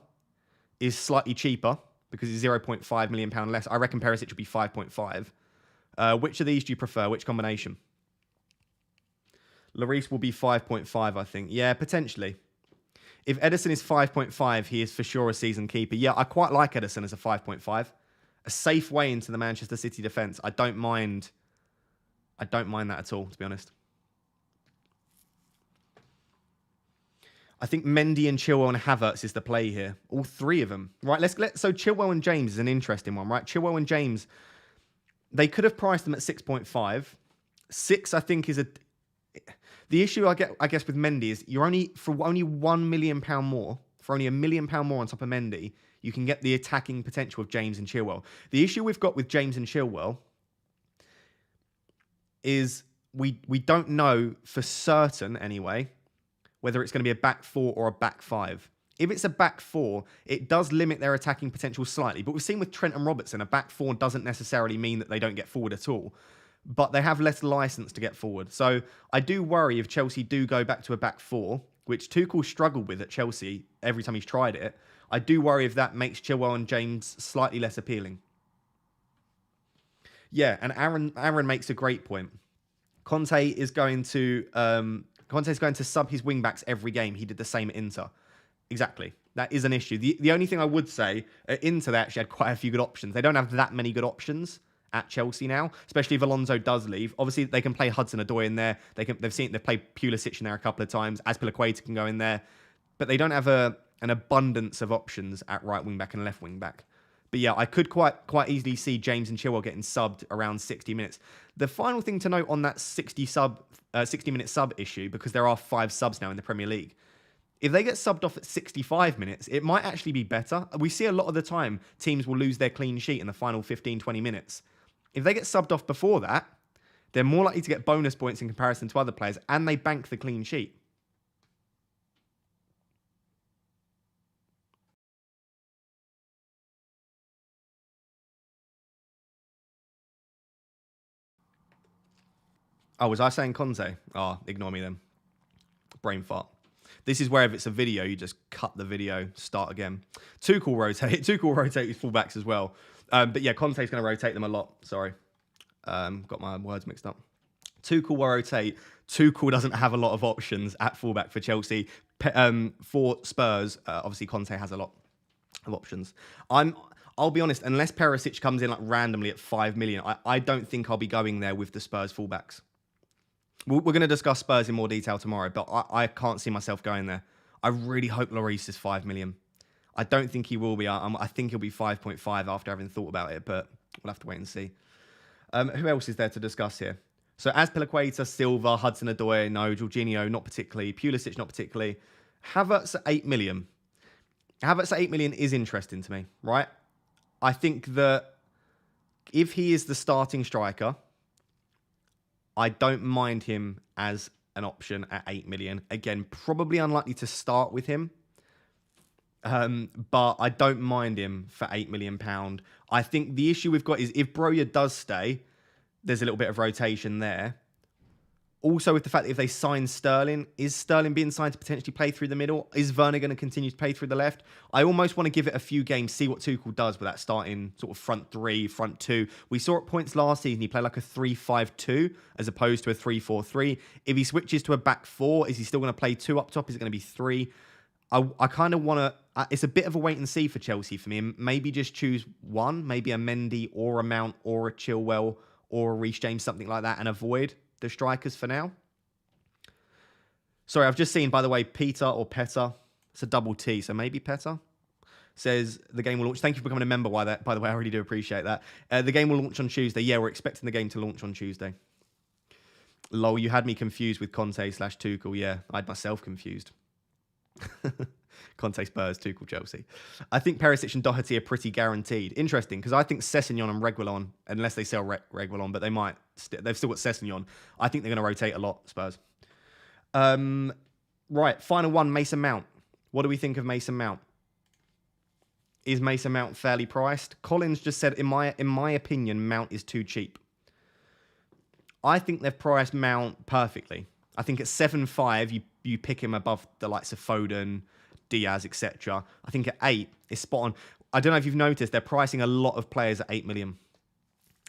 is slightly cheaper, because it's £0.5 million less, I reckon Perisic should be 5.5. Which of these do you prefer? Which combination? Lloris will be 5.5, I think. Yeah, potentially. If Ederson is 5.5, he is for sure a season keeper. Yeah, I quite like Ederson as a 5.5. A safe way into the Manchester City defence. I don't mind that at all, to be honest. I think Mendy and Chilwell and Havertz is the play here. All three of them. Right, so Chilwell and James is an interesting one, right? Chilwell and James, they could have priced them at 6.5. 6, I think, is a... The issue I guess with Mendy is for only £1 million more, for only £1 million more on top of Mendy, you can get the attacking potential of James and Chilwell. The issue we've got with James and Chilwell is we don't know for certain anyway whether it's going to be a back 4 or a back 5. If it's a back 4, it does limit their attacking potential slightly. But we've seen with Trent and Robertson, a back 4 doesn't necessarily mean that they don't get forward at all. But they have less license to get forward. So I do worry if Chelsea do go back to a back 4, which Tuchel struggled with at Chelsea every time he's tried it. I do worry if that makes Chilwell and James slightly less appealing. Yeah, and Aaron makes a great point. Conte's going to sub his wing backs every game. He did the same at Inter. Exactly. That is an issue. The only thing I would say, at Inter they actually had quite a few good options. They don't have that many good options at Chelsea now, especially if Alonso does leave. Obviously, they can play Hudson-Odoi in there. They've played Pulisic in there a couple of times. Azpilicueta can go in there, but they don't have an abundance of options at right wing back and left wing back. But yeah, I could quite easily see James and Chilwell getting subbed around 60 minutes. The final thing to note on that 60-minute sub issue, because there are 5 subs now in the Premier League, if they get subbed off at 65 minutes, it might actually be better. We see a lot of the time teams will lose their clean sheet in the final 15, 20 minutes. If they get subbed off before that, they're more likely to get bonus points in comparison to other players, and they bank the clean sheet. Oh, was I saying Conte? Oh, ignore me then. Brain fart. This is where if it's a video, you just cut the video, start again. Tuchel rotate. Tuchel rotate his fullbacks as well. But yeah, Conte's going to rotate them a lot. Sorry. Got my words mixed up. Tuchel will rotate. Tuchel doesn't have a lot of options at fullback for Chelsea. For Spurs, obviously Conte has a lot of options. I'll be honest, unless Perisic comes in like randomly at 5 million, I don't think I'll be going there with the Spurs fullbacks. We're going to discuss Spurs in more detail tomorrow, but I can't see myself going there. I really hope Lloris is 5 million. I don't think he will be. I think he'll be 5.5 after having thought about it, but we'll have to wait and see. Who else is there to discuss here? So Azpilicueta, Silva, Hudson-Odoi, no. Jorginho, not particularly. Pulisic, not particularly. Havertz at 8 million. Havertz at 8 million is interesting to me, right? I think that if he is the starting striker, I don't mind him as an option at 8 million. Again, probably unlikely to start with him. But I don't mind him for £8 million. I think the issue we've got is if Broja does stay, there's a little bit of rotation there. Also, with the fact that if they sign Sterling, is Sterling being signed to potentially play through the middle? Is Werner going to continue to play through the left? I almost want to give it a few games, see what Tuchel does with that starting sort of front three, front two. We saw at points last season, he played like a 3-5-2 as opposed to a 3-4-3. If he switches to a back four, is he still going to play two up top? Is it going to be three? I kind of want to... it's a bit of a wait and see for Chelsea for me. Maybe just choose one, maybe a Mendy or a Mount or a Chilwell or a Reece James, something like that, and avoid the strikers for now. Sorry, I've just seen, by the way, Peter or Petter. It's a double T, so maybe Petter. Says the game will launch. Thank you for becoming a member. By the way, I really do appreciate that. The game will launch on Tuesday. Yeah, we're expecting the game to launch on Tuesday. Lol, you had me confused with Conte/Tuchel. Yeah, I had myself confused. Conte Spurs, Tuchel Chelsea. I think Perisic and Doherty are pretty guaranteed. Interesting, because I think Sessegnon and Reguilon, unless they sell Reguilon, but they might. They've still got Sessegnon. I think they're going to rotate a lot, Spurs. Right, final one, Mason Mount. What do we think of Mason Mount? Is Mason Mount fairly priced? Collins just said, in my opinion, Mount is too cheap. I think they've priced Mount perfectly. I think at 7.5, you pick him above the likes of Foden, Diaz, etc. I think at 8, it's spot on. I don't know if you've noticed, they're pricing a lot of players at 8 million.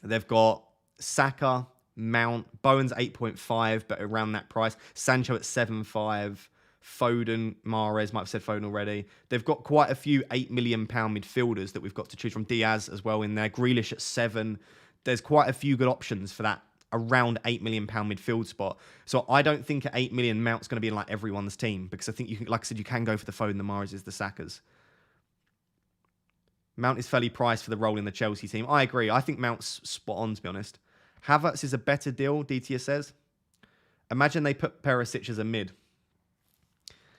They've got Saka, Mount, Bowen's 8.5, but around that price. Sancho at 7.5. Foden, Mahrez, might have said Foden already. They've got quite a few £8 million midfielders that we've got to choose from. Diaz as well in there. Grealish at 7. There's quite a few good options for that around £8 million midfield spot. So I don't think at 8 million Mount's going to be in like everyone's team, because I think you can, like I said, you can go for the Foden, the Mahrez's, the Sakas. Mount is fairly priced for the role in the Chelsea team. I agree. I think Mount's spot on, to be honest. Havertz is a better deal, DTS says. Imagine they put Perisic as a mid.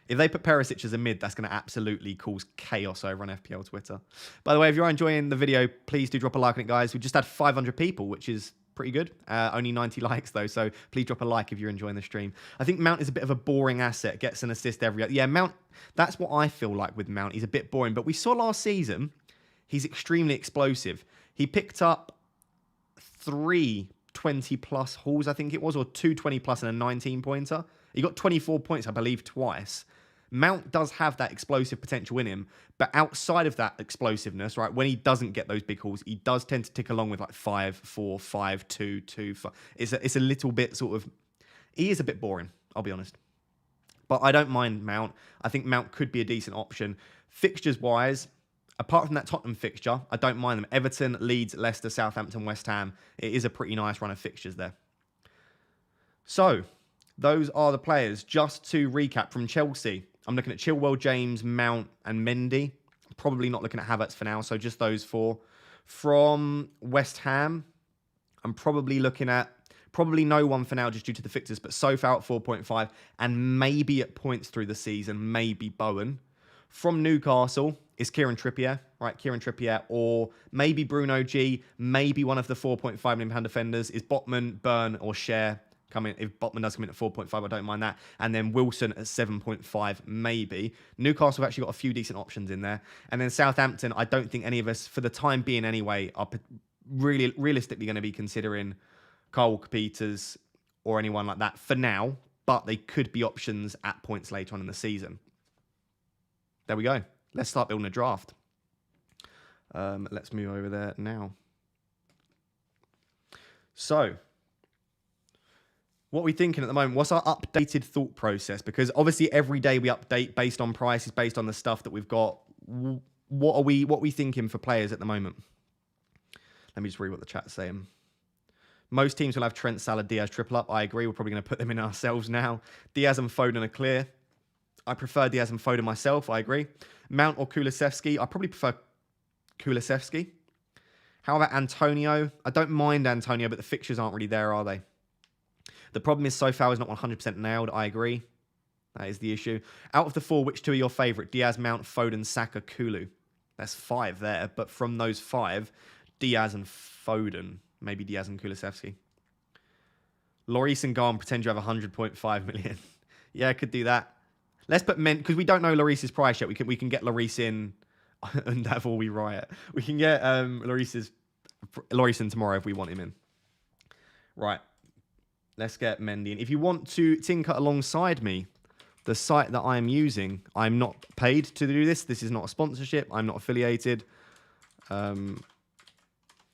If they put Perisic as a mid, that's going to absolutely cause chaos over on FPL Twitter. By the way, if you're enjoying the video, please do drop a like on it, guys. We just had 500 people, which is pretty good. Only 90 likes, though, so please drop a like if you're enjoying the stream. I think Mount is a bit of a boring asset. Gets an assist every... Yeah, Mount, that's what I feel like with Mount. He's a bit boring. But we saw last season, he's extremely explosive. He picked up 3 20-plus hauls, I think it was, or 2 20-plus and a 19-pointer. He got 24 points, I believe, twice. Mount does have that explosive potential in him, but outside of that explosiveness, right, when he doesn't get those big hauls, he does tend to tick along with like 5, 4, 5, 2, 2, 5. It's a little bit sort of... He is a bit boring, I'll be honest. But I don't mind Mount. I think Mount could be a decent option. Fixtures-wise, apart from that Tottenham fixture, I don't mind them. Everton, Leeds, Leicester, Southampton, West Ham. It is a pretty nice run of fixtures there. So, those are the players. Just to recap from Chelsea, I'm looking at Chilwell, James, Mount, and Mendy. Probably not looking at Havertz for now, so just those 4. From West Ham, I'm probably looking at... Probably no one for now, just due to the fixtures, but Sofa out 4.5, and maybe at points through the season, maybe Bowen. From Newcastle is Kieran Trippier, right? Kieran Trippier, or maybe Bruno G, maybe one of the £4.5 million defenders. Is Botman, Burn, or Share come in? If Botman does come in at 4.5, I don't mind that. And then Wilson at 7.5, maybe. Newcastle have actually got a few decent options in there. And then Southampton, I don't think any of us, for the time being anyway, are really realistically going to be considering Carl Walker-Peters or anyone like that for now, but they could be options at points later on in the season. There we go. Let's start building a draft. Let's move over there now. So, what are we thinking at the moment? What's our updated thought process? Because obviously every day we update based on prices, based on the stuff that we've got. What are we thinking for players at the moment? Let me just read what the chat's saying. Most teams will have Trent, Salah, Diaz triple up. I agree. We're probably going to put them in ourselves now. Diaz and Foden are clear. I prefer Diaz and Foden myself. I agree. Mount or Kulusevski? I probably prefer Kulusevski. How about Antonio? I don't mind Antonio, but the fixtures aren't really there, are they? The problem is Southampton is not 100% nailed. I agree. That is the issue. Out of the 4, which 2 are your favourite? Diaz, Mount, Foden, Saka, Kulu. That's 5 there. But from those 5, Diaz and Foden. Maybe Diaz and Kulusevski. Lloris and Garn pretend you have 100.5 million. Yeah, I could do that. Let's put because we don't know Lloris's price yet. We can get Lloris in and have all we riot. We can get Lloris in tomorrow if we want him in. Right. Let's get Mendy in. If you want to tinker alongside me, the site that I am using, I'm not paid to do this. This is not a sponsorship. I'm not affiliated.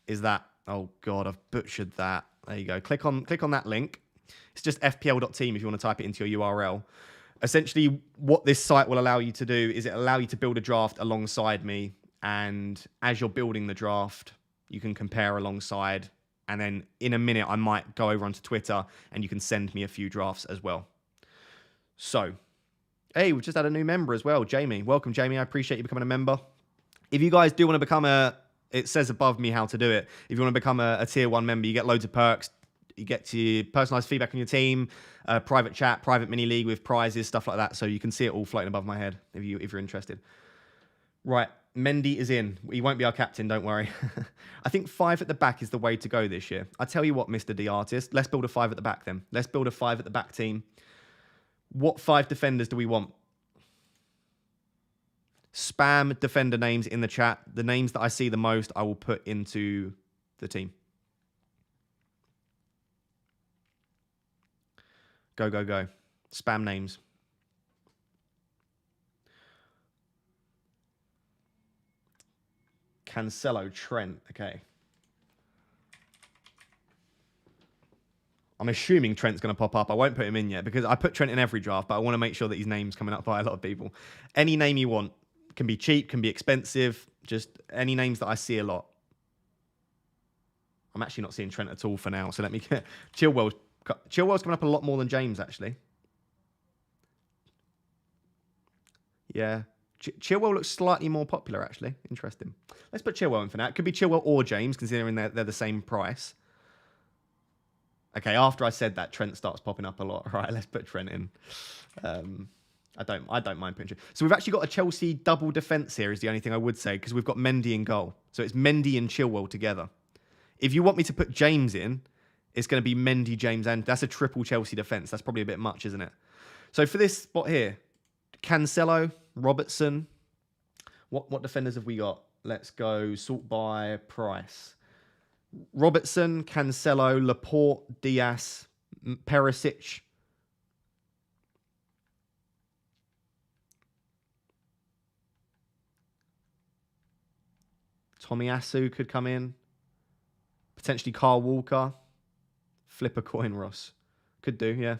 Is that... Oh, God, I've butchered that. There you go. Click on that link. It's just fpl.team if you want to type it into your URL. Essentially, what this site will allow you to do is it allow you to build a draft alongside me. And as you're building the draft, you can compare alongside. And then in a minute, I might go over onto Twitter and you can send me a few drafts as well. So, hey, we've just had a new member as well, Jamie. Welcome, Jamie. I appreciate you becoming a member. If you guys do want to become it says above me how to do it. If you want to become a tier 1 member, you get loads of perks. You get to personalized feedback on your team, private chat, private mini league with prizes, stuff like that. So you can see it all floating above my head if you're interested. Right, Mendy is in. He won't be our captain, don't worry. I think 5 at the back is the way to go this year. I tell you what, Mr. D Artist, let's build a 5 at the back then. Let's build a 5 at the back team. What 5 defenders do we want? Spam defender names in the chat. The names that I see the most, I will put into the team. Go, go, go. Spam names. Cancelo, Trent. Okay. I'm assuming Trent's going to pop up. I won't put him in yet because I put Trent in every draft, but I want to make sure that his name's coming up by a lot of people. Any name you want. Can be cheap, can be expensive. Just any names that I see a lot. I'm actually not seeing Trent at all for now, so let me get... Chilwell's coming up a lot more than James, actually. Yeah. Chilwell looks slightly more popular, actually. Interesting. Let's put Chilwell in for now. It could be Chilwell or James, considering they're the same price. Okay, after I said that, Trent starts popping up a lot. All right, let's put Trent in. I don't mind putting Trent. So we've actually got a Chelsea double defence here is the only thing I would say, because we've got Mendy in goal. So it's Mendy and Chilwell together. If you want me to put James in, it's going to be Mendy, James, and that's a triple Chelsea defence. That's probably a bit much, isn't it? So for this spot here, Cancelo, Robertson. What defenders have we got? Let's go sort by price. Robertson, Cancelo, Laporte, Diaz, Perisic. Tomiyasu could come in. Potentially Carl Walker. Flip a coin, Ross. Could do, yeah.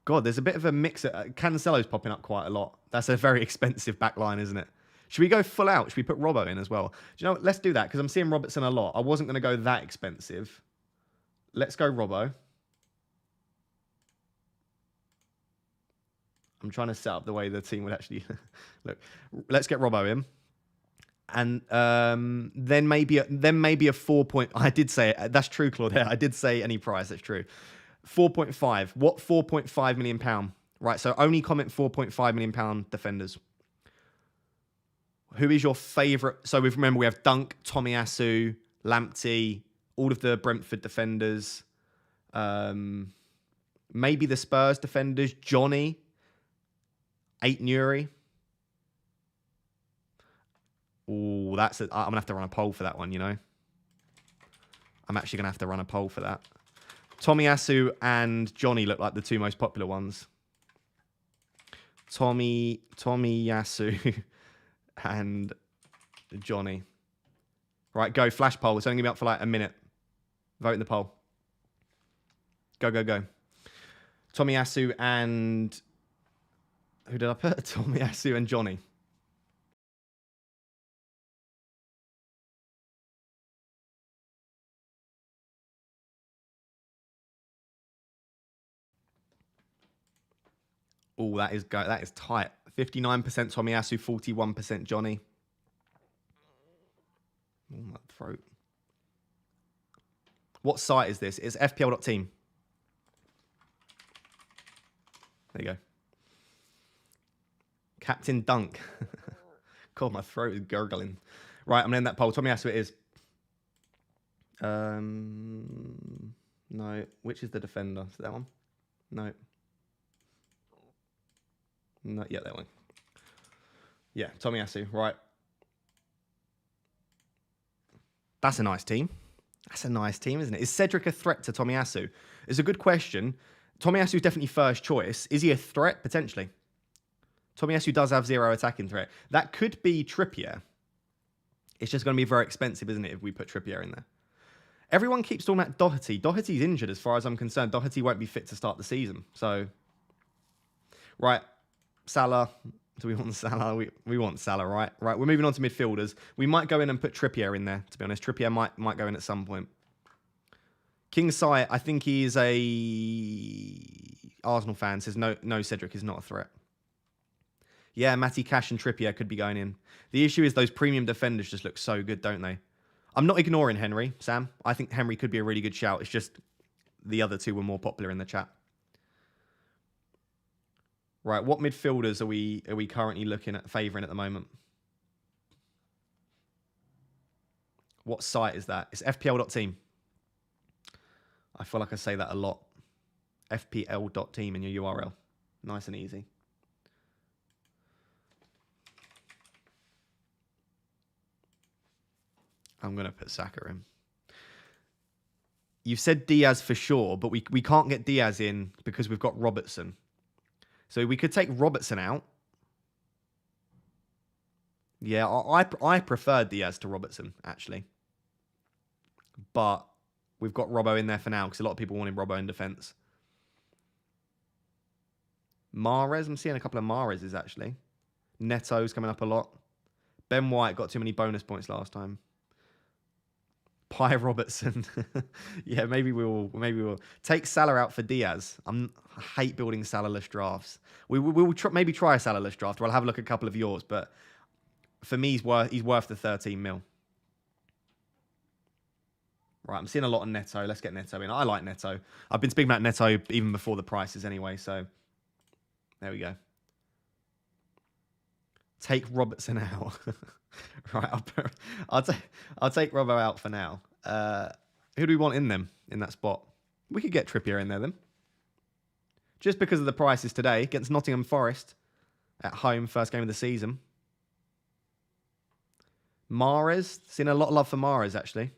God, there's a bit of a mix. Cancelo's popping up quite a lot. That's a very expensive back line, isn't it? Should we go full out? Should we put Robbo in as well? Do you know what? Let's do that, because I'm seeing Robertson a lot. I wasn't going to go that expensive. Let's go Robbo. I'm trying to set up the way the team would actually look. Let's get Robbo in. And then maybe a 4 point. I did say it. That's true, Claudia. I did say any price. That's true. 4.5. What 4.5 million pound? Right. So only comment 4.5 million pound defenders. Who is your favourite? So we have Dunk, Tomiyasu, Lamptey, all of the Brentford defenders. Maybe the Spurs defenders. Johnny. 8 Nuri. Oh, Oh, I'm going to have to run a poll for that one, you know. I'm actually going to have to run a poll for that. Tomiyasu and Johnny look like the two most popular ones. Tomiyasu and Johnny. Right, go. Flash poll. It's only going to be up for like a minute. Vote in the poll. Go, go, go. Tomiyasu and... Who did I put? Tomiyasu and Johnny. Oh, that is tight. 59% Tomiyasu, 41% Johnny. Oh, my throat. What site is this? It's FPL.team. There you go. Captain Dunk. God, my throat is gurgling. Right, I'm going to end that poll. Tomiyasu it is. No. Which is the defender? Is that one? No. Not yet, that one. Yeah, Tomiyasu. Right. That's a nice team. That's a nice team, isn't it? Is Cedric a threat to Tomiyasu? It's a good question. Tomiyasu is definitely first choice. Is he a threat? Potentially. Tomiyasu does have 0 attacking threat. That could be Trippier. It's just going to be very expensive, isn't it, if we put Trippier in there? Everyone keeps talking about Doherty. Doherty's injured as far as I'm concerned. Doherty won't be fit to start the season. So, right. Salah. Do we want Salah? We want Salah, right? Right, we're moving on to midfielders. We might go in and put Trippier in there, to be honest. Trippier might go in at some point. King Sai, I think he is a Arsenal fan, says no, Cedric is not a threat. Yeah, Matty Cash and Trippier could be going in. The issue is those premium defenders just look so good, don't they? I'm not ignoring Henry, Sam. I think Henry could be a really good shout. It's just the other two were more popular in the chat. Right, what midfielders are we currently looking at favouring at the moment? What site is that? It's FPL.team. I feel like I say that a lot. FPL.team in your URL. Nice and easy. I'm going to put Saka in. You've said Diaz for sure, but we can't get Diaz in because we've got Robertson. So we could take Robertson out. Yeah, I prefer Diaz to Robertson, actually. But we've got Robbo in there for now because a lot of people wanted Robbo in defence. Mahrez, I'm seeing a couple of Mahrez's, actually. Neto's coming up a lot. Ben White got too many bonus points last time. Pi Robertson. Yeah, maybe we'll take Salah out for Diaz. I hate building Salah-less drafts. We'll maybe try a Salah-less draft, or I'll have a look at a couple of yours, but for me, he's worth the 13 mil. Right, I'm seeing a lot of Neto. Let's get Neto in. I like Neto. I've been speaking about Neto even before the prices anyway, so there we go. Take Robertson out. Right, I'll take Robbo out for now. Who do we want in that spot? We could get Trippier in there then. Just because of the prices today against Nottingham Forest at home, first game of the season. Mahrez, seen a lot of love for Mahrez actually.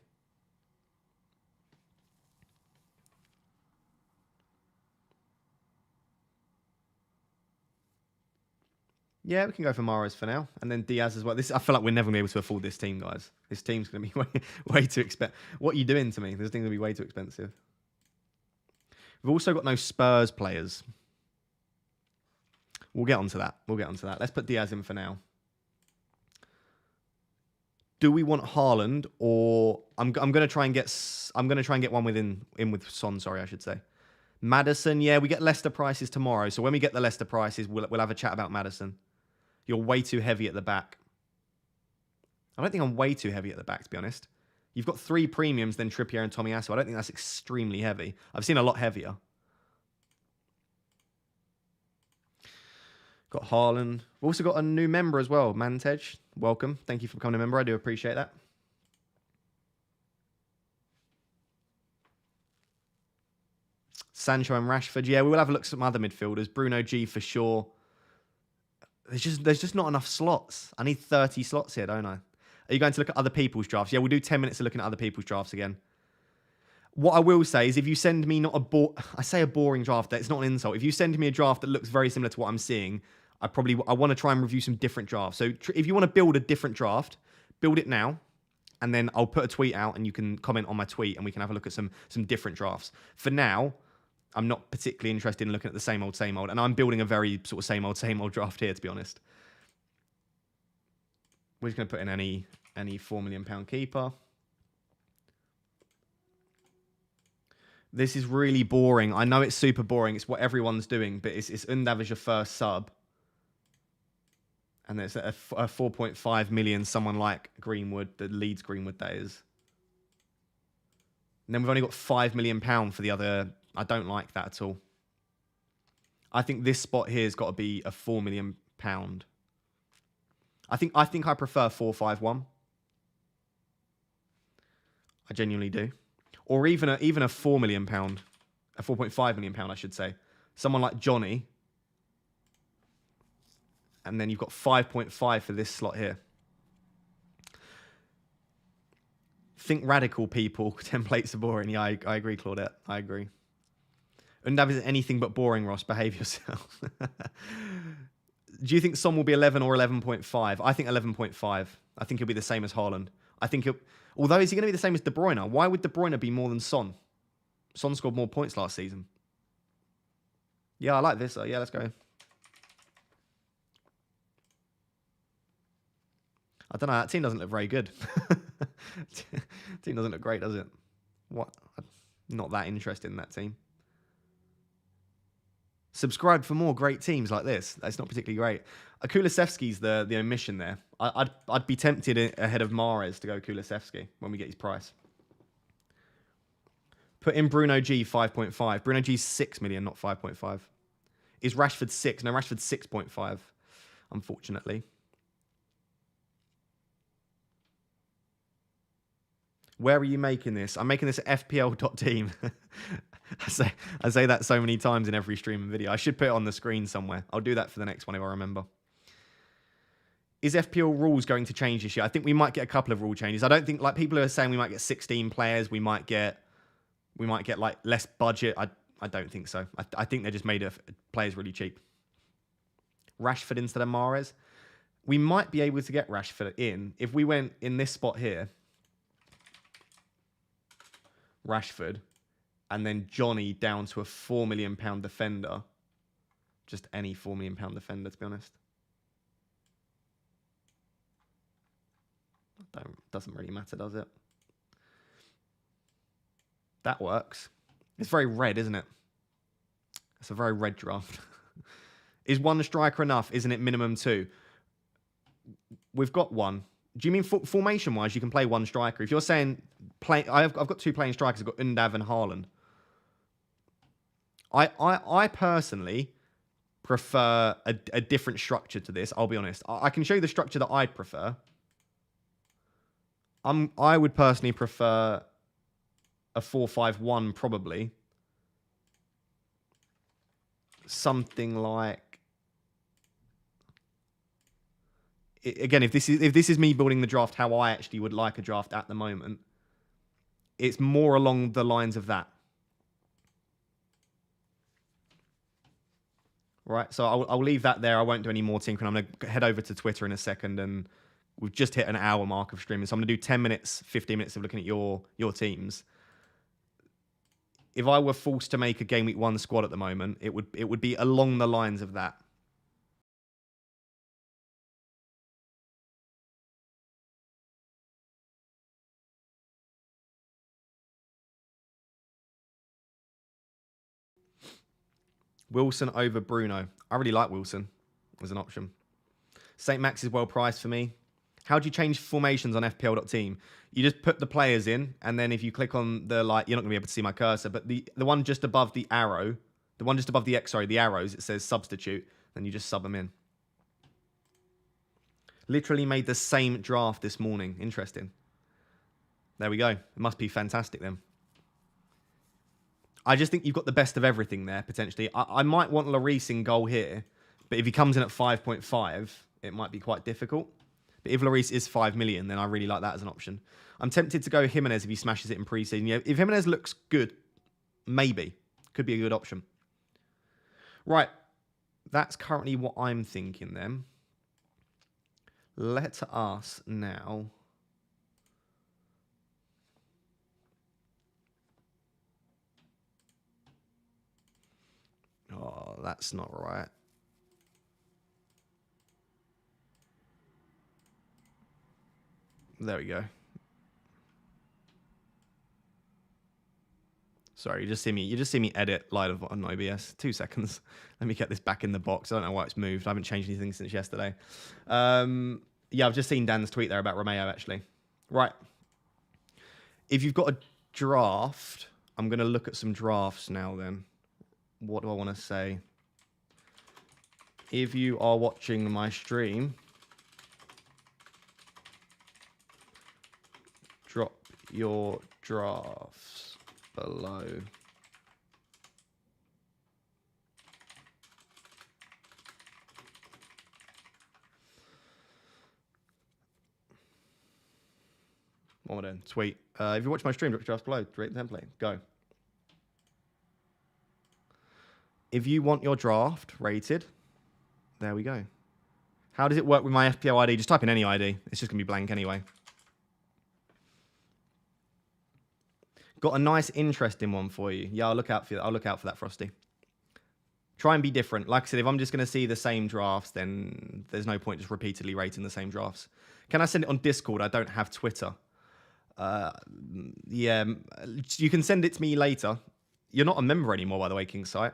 Yeah, we can go for Mahrez for now. And then Diaz as well. I feel like we're never going to be able to afford this team, guys. This team's going to be way too expensive. What are you doing to me? This thing's going to be way too expensive. We've also got no Spurs players. We'll get onto that. Let's put Diaz in for now. Do we want Haaland or I'm going to try and get one in with Son, sorry, I should say. Maddison, yeah, we get Leicester prices tomorrow. So when we get the Leicester prices, we'll have a chat about Maddison. You're way too heavy at the back. I don't think I'm way too heavy at the back, to be honest. You've got 3 premiums, then Trippier and Tomiyasu. I don't think that's extremely heavy. I've seen a lot heavier. Got Haaland. We've also got a new member as well, Mantej. Welcome. Thank you for becoming a member. I do appreciate that. Sancho and Rashford. Yeah, we will have a look at some other midfielders. Bruno G for sure. There's just not enough slots. I need 30 slots here, don't I? Are you going to look at other people's drafts? Yeah, we'll do 10 minutes of looking at other people's drafts again. What I will say is if you send me not I say a boring draft, it's not an insult. If you send me a draft that looks very similar to what I'm seeing, I want to try and review some different drafts. So if you want to build a different draft, build it now, and then I'll put a tweet out and you can comment on my tweet and we can have a look at some different drafts. For now, I'm not particularly interested in looking at the same old, and I'm building a very sort of same old draft here, to be honest. We're just going to put in any £4 million keeper. This is really boring. I know it's super boring. It's what everyone's doing, but it's Undav as your first sub. And there's a 4.5 million, someone like Greenwood, the Leeds Greenwood, that is. And then we've only got £5 million for the other. I don't like that at all. I think this spot here has got to be a £4 million. I think I prefer 451. I genuinely do. Or even a £4 million, a 4.5 million pound, I should say. Someone like Johnny. And then you've got 5.5 for this slot here. Think radical, people. Templates are boring. Yeah, I agree, Claudette. I agree. Undav is anything but boring, Ross. Behave yourself. Do you think Son will be 11 or 11.5? I think 11.5. I think he'll be the same as Haaland. I think although is he going to be the same as De Bruyne? Why would De Bruyne be more than Son? Son scored more points last season. Yeah, I like this. Yeah, let's go. I don't know. That team doesn't look very good. Team doesn't look great, does it? What? I'm not that interested in that team. Subscribe for more great teams like this. That's not particularly great. Kulusevski's the omission there. I'd be tempted ahead of Mahrez to go Kulusevski when we get his price. Put in Bruno G 5.5. Bruno G's 6 million, not 5.5. Is Rashford 6? No, Rashford's 6.5, unfortunately. Where are you making this? I'm making this at FPL.team. I say that so many times in every stream and video. I should put it on the screen somewhere. I'll do that for the next one if I remember. Is FPL rules going to change this year? I think we might get a couple of rule changes. I don't think, like, people are saying we might get 16 players. We might get like less budget. I don't think so. I think they just made players really cheap. Rashford instead of Mahrez. We might be able to get Rashford in if we went in this spot here. Rashford, and then Johnny down to a £4 million defender. Just any £4 million defender, to be honest. Doesn't really matter, does it? That works. It's very red, isn't it? It's a very red draft. Is one striker enough? Isn't it minimum 2? We've got one. Do you mean formation-wise, you can play one striker? If you're saying I've got 2 playing strikers. I've got Undav and Haaland. I personally prefer a different structure to this. I'll be honest. I can show you the structure that I'd prefer. I would personally prefer a 4-5-1 probably. Something like. Again, if this is me building the draft how I actually would like a draft at the moment, it's more along the lines of that. Right, so I'll leave that there. I won't do any more tinkering. I'm going to head over to Twitter in a second, and we've just hit an hour mark of streaming. So I'm going to do 10 minutes, 15 minutes of looking at your teams. If I were forced to make a Game Week 1 squad at the moment, it would be along the lines of that. Wilson over Bruno. I really like Wilson as an option. St. Max is well priced for me. How do you change formations on FPL.team? You just put the players in, and then if you click on the, like, you're not going to be able to see my cursor, but the one just above the arrow, the one just above the the arrows, it says substitute, then you just sub them in. Literally made the same draft this morning. Interesting. There we go. It must be fantastic then. I just think you've got the best of everything there, potentially. I might want Lloris in goal here, but if he comes in at 5.5, it might be quite difficult. But if Lloris is 5 million, then I really like that as an option. I'm tempted to go Jimenez if he smashes it in pre-season. Yeah, if Jimenez looks good, maybe. Could be a good option. Right. That's currently what I'm thinking then. Let us now... Oh, that's not right. There we go. Sorry, you just see me edit live on OBS. 2 seconds. Let me get this back in the box. I don't know why it's moved. I haven't changed anything since yesterday. Yeah, I've just seen Dan's tweet there about Romeo, actually. Right. If you've got a draft, I'm going to look at some drafts now then. What do I want to say? If you are watching my stream, drop your drafts below. What am I doing? Tweet. If you watch my stream, drop your drafts below. Create the template. Go. If you want your draft rated, there we go. How does it work with my FPL ID? Just type in any ID. It's just going to be blank anyway. Got a nice, interesting one for you. Yeah, I'll look out for that, Frosty. Try and be different. Like I said, if I'm just going to see the same drafts, then there's no point just repeatedly rating the same drafts. Can I send it on Discord? I don't have Twitter. Yeah, you can send it to me later. You're not a member anymore, by the way, Kingsight.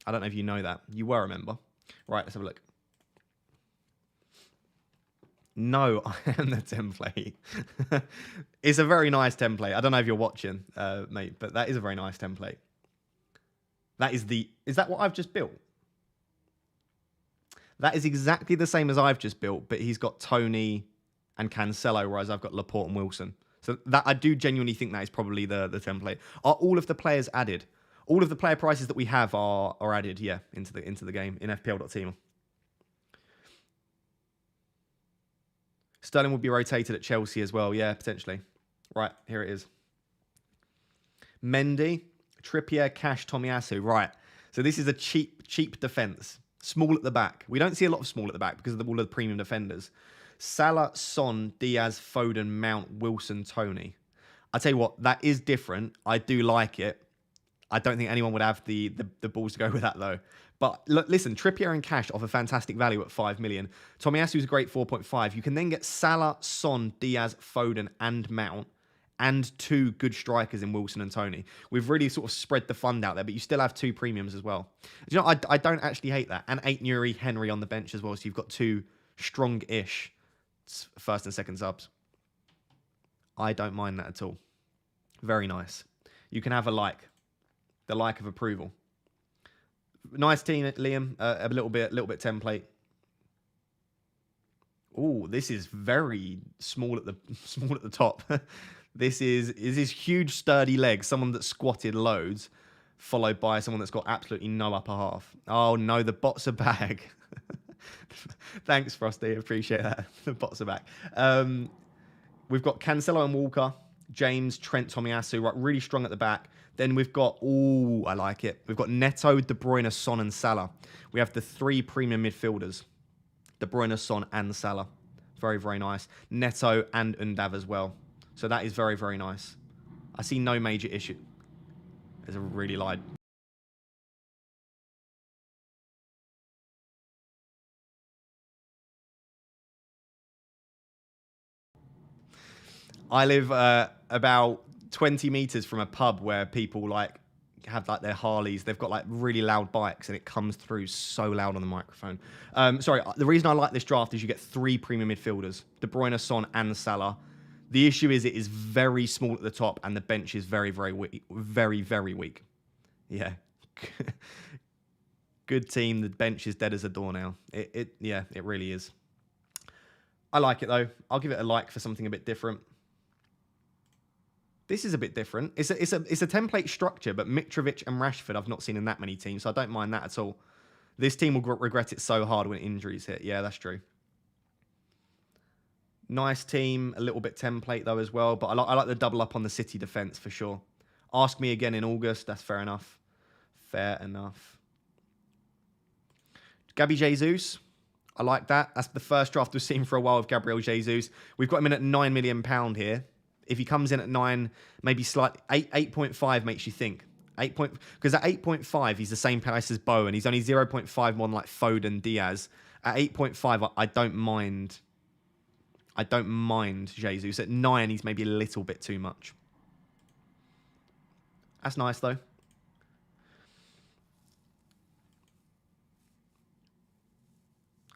I don't know if you know that. You were a member. Right, let's have a look. No, I am the template. It's a very nice template. I don't know if you're watching, mate, but that is a very nice template. That is the... Is that what I've just built? That is exactly the same as I've just built, but he's got Tony and Cancelo, whereas I've got Laporte and Wilson. So that I do genuinely think that is probably the template. Are all of the players added? All of the player prices that we have are added, yeah, into the game in FPL.team. Sterling would be rotated at Chelsea as well, yeah, potentially. Right, here it is. Mendy, Trippier, Cash, Tomiyasu. Right, so this is a cheap defence. Small at the back. We don't see a lot of small at the back because of all of the premium defenders. Salah, Son, Diaz, Foden, Mount, Wilson, Tony. I tell you what, that is different. I do like it. I don't think anyone would have the balls to go with that, though. But look, listen, Trippier and Cash offer fantastic value at 5 million. Tomiyasu is a great 4.5. You can then get Salah, Son, Diaz, Foden, and Mount, and 2 good strikers in Wilson and Tony. We've really sort of spread the fund out there, but you still have 2 premiums as well. You know, I don't actually hate that. And 8 Nuri, Henry on the bench as well, so you've got 2 strong-ish first and second subs. I don't mind that at all. Very nice. You can have a like. The like of approval. Nice team, Liam. A little bit template. Oh, this is very small at the top. This is huge, sturdy legs. Someone that squatted loads, followed by someone that's got absolutely no upper half. Oh no, the bots are back. Thanks, Frosty. Appreciate that. The bots are back. We've got Cancelo and Walker, James, Trent, Tomiyasu, right, really strong at the back. Then we've got, ooh, I like it. We've got Neto, De Bruyne, Son, and Salah. We have the 3 premium midfielders. De Bruyne, Son, and Salah. Very, very nice. Neto and Undav as well. So that is very, very nice. I see no major issue. There's a really lied. I live about 20 meters from a pub where people like have like their Harleys. They've got like really loud bikes and it comes through so loud on the microphone. Sorry, the reason I like this draft is you get 3 premium midfielders, De Bruyne, Son, and Salah. The issue is it is very small at the top and the bench is very, very weak. Very, very weak. Yeah. Good team. The bench is dead as a door now. Yeah, it really is. I like it though. I'll give it a like for something a bit different. This is a bit different. It's a template structure, but Mitrovic and Rashford I've not seen in that many teams, so I don't mind that at all. This team will regret it so hard when injuries hit. Yeah, that's true. Nice team, a little bit template though as well. But I like the double up on the City defence for sure. Ask me again in August. That's fair enough. Fair enough. Gabby Jesus. I like that. That's the first draft we've seen for a while of Gabriel Jesus. We've got him in at £9 million here. If he comes in at 9, maybe slightly 8.5 makes you think. Because at 8.5, he's the same price as Bowen, and he's only 0.5 more than like Foden, Diaz. At 8.5, I don't mind. I don't mind Jesus. At 9, he's maybe a little bit too much. That's nice though.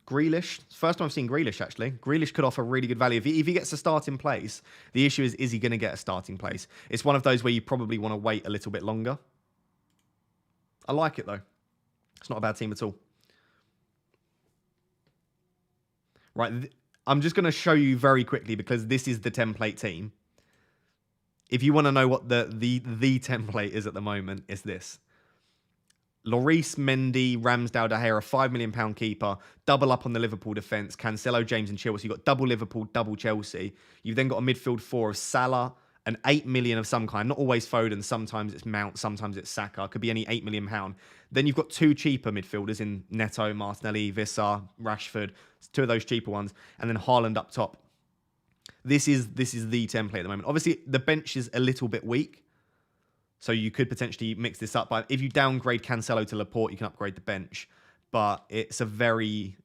Grealish. First time I've seen Grealish, actually. Grealish could offer really good value. If he gets a starting place, the issue is he going to get a starting place? It's one of those where you probably want to wait a little bit longer. I like it, though. It's not a bad team at all. Right, I'm just going to show you very quickly because this is the template team. If you want to know what the template is at the moment, it's this. Lloris, Mendy, Ramsdale, De Gea, a £5 million keeper, double up on the Liverpool defence, Cancelo, James and Chilwell. So you've got double Liverpool, double Chelsea. You've then got a midfield 4 of Salah, an 8 million of some kind, not always Foden, sometimes it's Mount, sometimes it's Saka, could be any £8 million. Then you've got 2 cheaper midfielders in Neto, Martinelli, Vissa, Rashford, 2 of those cheaper ones, and then Haaland up top. This is the template at the moment. Obviously, the bench is a little bit weak. So you could potentially mix this up. But if you downgrade Cancelo to Laporte, you can upgrade the bench. But it's a very...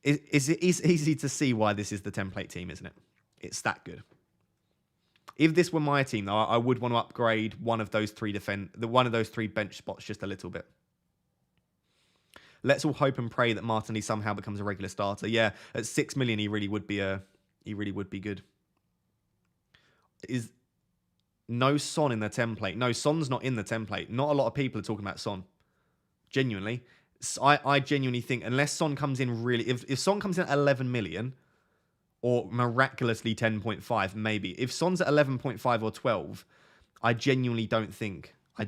It's easy to see why this is the template team, isn't it? It's that good. If this were my team, though, I would want to upgrade one of those 3 bench spots just a little bit. Let's all hope and pray that Martinelli somehow becomes a regular starter. Yeah, at 6 million, he really would be good. Is... No Son in the template. No, Son's not in the template. Not a lot of people are talking about Son. Genuinely. I genuinely think, unless Son comes in really... If Son comes in at 11 million, or miraculously 10.5, maybe. If Son's at 11.5 or 12, I genuinely don't think we're